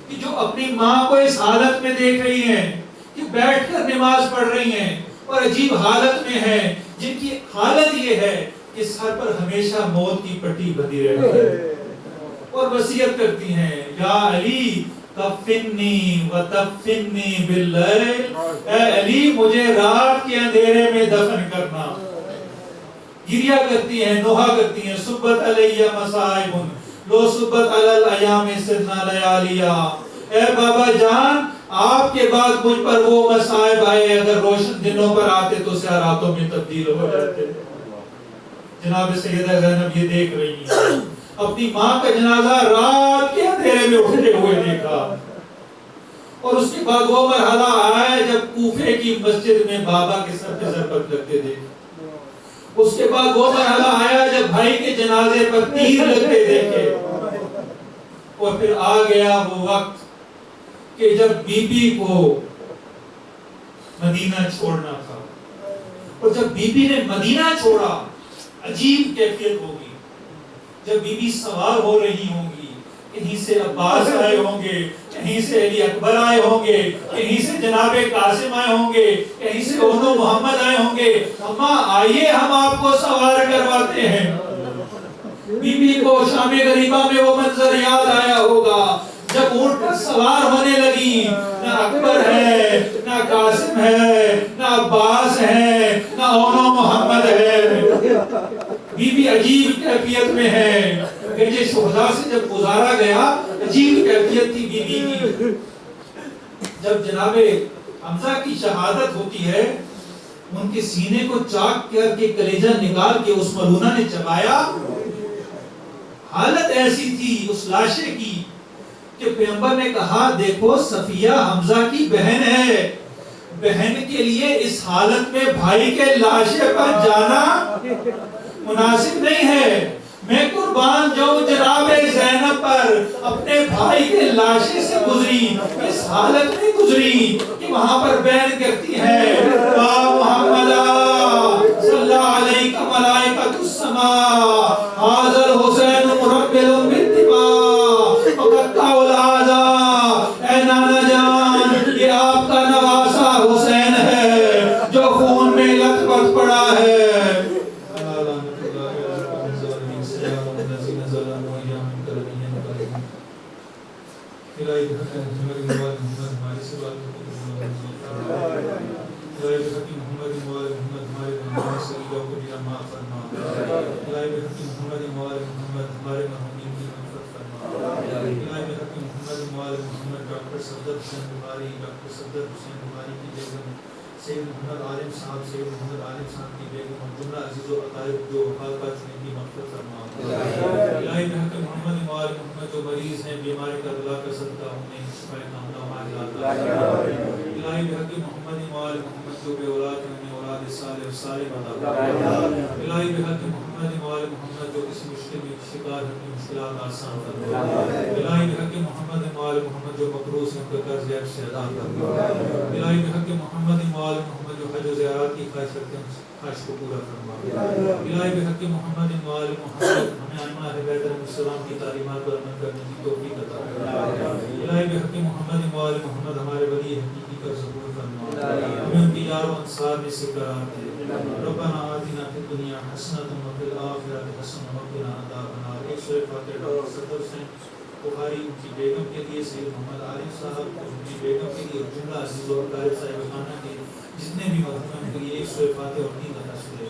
کہ جو اپنی ماں کو اس حالت میں دیکھ رہی ہیں کہ بیٹھ کر نماز پڑھ رہی ہیں اور عجیب حالت میں ہیں، جن کی حالت یہ ہے کہ سر پر ہمیشہ موت کی پٹی بندھی رہتی ہے اور وصیت کرتی ہیں، یا علی کفنی وتفنی باللیل، اے علی مجھے رات کے اندھیرے میں دفن کرنا. گریہ کرتی ہیں، نوحہ کرتی ہیں، صبت علیہ مصائب لو صبت علی الایام سرنا لیالیا. اے بابا جان، آپ کے بعد مجھ پر وہ مصائب آئے، اگر روشن دنوں پر آتے تو سیاہ راتوں میں تبدیل ہو جاتے. جناب سیدہ زینب یہ دیکھ رہی ہیں، اپنی ماں کا جنازہ رات کے اندھیرے میں اٹھتے ہوئے دیکھا. اور اس کے بعد وہ مرحلہ آیا جب کوفے کی مسجد میں بابا کے سر پہ ضربت لگتے دیکھا. اس کے بعد وہ مرحلہ آیا جب بھائی کے جنازے پر تیر لگتے دیکھے. اور پھر آ گیا وہ وقت کہ جب بی بی کو مدینہ چھوڑنا تھا. اور جب بی بی نے مدینہ چھوڑا، عجیب کیفیت ہوگی. جب بی بی سوار ہو رہی ہوں گی، کہیں سے عباس آئے ہوں گے، کہیں سے علی اکبر آئے ہوں گے، کہیں سے جناب قاسم آئے ہوں گے، کہیں سے اونو محمد آئے ہوں گے. اماں آئیے ہم آپ کو سوار کرواتے ہیں. بی بی کو شام غریبہ میں وہ منظر یاد آیا ہوگا جب اونٹ پر سوار ہونے لگی. نہ اکبر ہے، نہ قاسم ہے، نہ عباس ہے، نہ اونو محمد ہے. بی بی عجیب کیفیت میں ہے. کہ شہداء سے جب گزارا گیا، عجیب کیفیت تھی بی بی کی. جب جناب حمزہ کی شہادت ہوتی ہے، ان کے سینے کو چاک کر کے کلیجہ نکال کے اس ملونہ نے چبایا. حالت ایسی تھی اس لاشے کی کہ پیغمبر نے کہا دیکھو صفیہ حمزہ کی بہن ہے، بہن کے لیے اس حالت میں بھائی کے لاشے پر جانا مناسب نہیں ہے. میں قربان جاؤں جناب زینب پر، اپنے بھائی کے لاشے سے گزری، اس حالت میں گزری کہ وہاں پر بیان کرتی ہے با محمد صلی اللہ علیہ ملائکۃ السماء حاضر حسین مربل بالتباع وقطع الاعضاء. اے نانا جان، یہ آپ کا نواسا حسین ہے جو خون میں لت پت پڑا ہے. سید محمد عالم صاحب کی بیگم اور جملہ عزیز و اقارب جو وفات پا چکے ہیں کی مغفرت فرما. الہی بحق محمد وآل محمد جو مریض ہیں بیمار کربلا کا صدقہ انہیں شفا کاملہ و عاجلہ. الہی بحق محمد وآل محمد جو بے اولاد ہیں انہیں اولاد صالح عطا. الہی بحق محمد وآل محمد جو کسی مشکل میں شکار ہیں اپنی مشکلات آسان فرما. الہی بحق محمد وآل محمد جو مقروض ہیں ان کا قرض عیب سے ادا فرما. الہی بحق محمد وآل محمد جو حج و زیارات کی خواہش رکھتے ہیں خواہش کو پورا فرما. الہی بحق محمد وآل محمد ہمیں ائمہ اہل بیت علیہم السلام کی تعلیمات پر عمل کرنے کی توفیق عطا فرما. الہی بحق محمد وآل محمد ہمارے ولی حقیقی کا ظہور فرما. ہمیں ان کی یار و انصار میں سے قرار دے. ربنا آتنا فی الدنیا حسنۃ وفی الآخرۃ حسنۃ وقنا عذاب النار. ایک سورہ فاتحہ ڈاکٹر صدر حسین بخاری ان کی بیگم کے لیے، سید محمد عالم صاحب ان کی بیگم کے لیے، جملہ عزیز و اقارب صاحب خانہ کے جتنے بھی مرحوم ہیں ان کے لیے ایک سورہ فاتحہ اور 3 رکعت سورہ.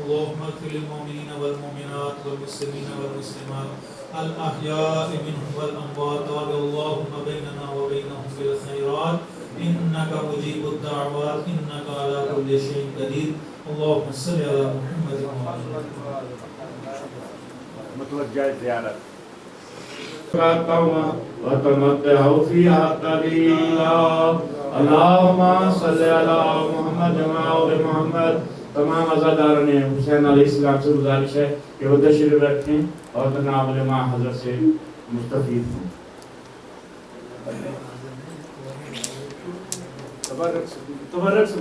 اللهم اغفر للمؤمنين والمؤمنات والمسلمين والمسلمات الأحياء منهم والأموات اللهم بيننا وبينهم بالخيرات إنك مجيب الدعوات إنك على كل شيء قدير. اللهم صل على محمد وعلى آله. متوجہ زیارت وتمتعوا فيها قليلا اللهم صل على محمد وعلى محمد. تمام عزاداروں نے حسین علیہ السلام سے گزارش ہے کہ وہ تشریف رکھیں اور جناب علماء حضرت سے مستفید ہوں. تبرک سے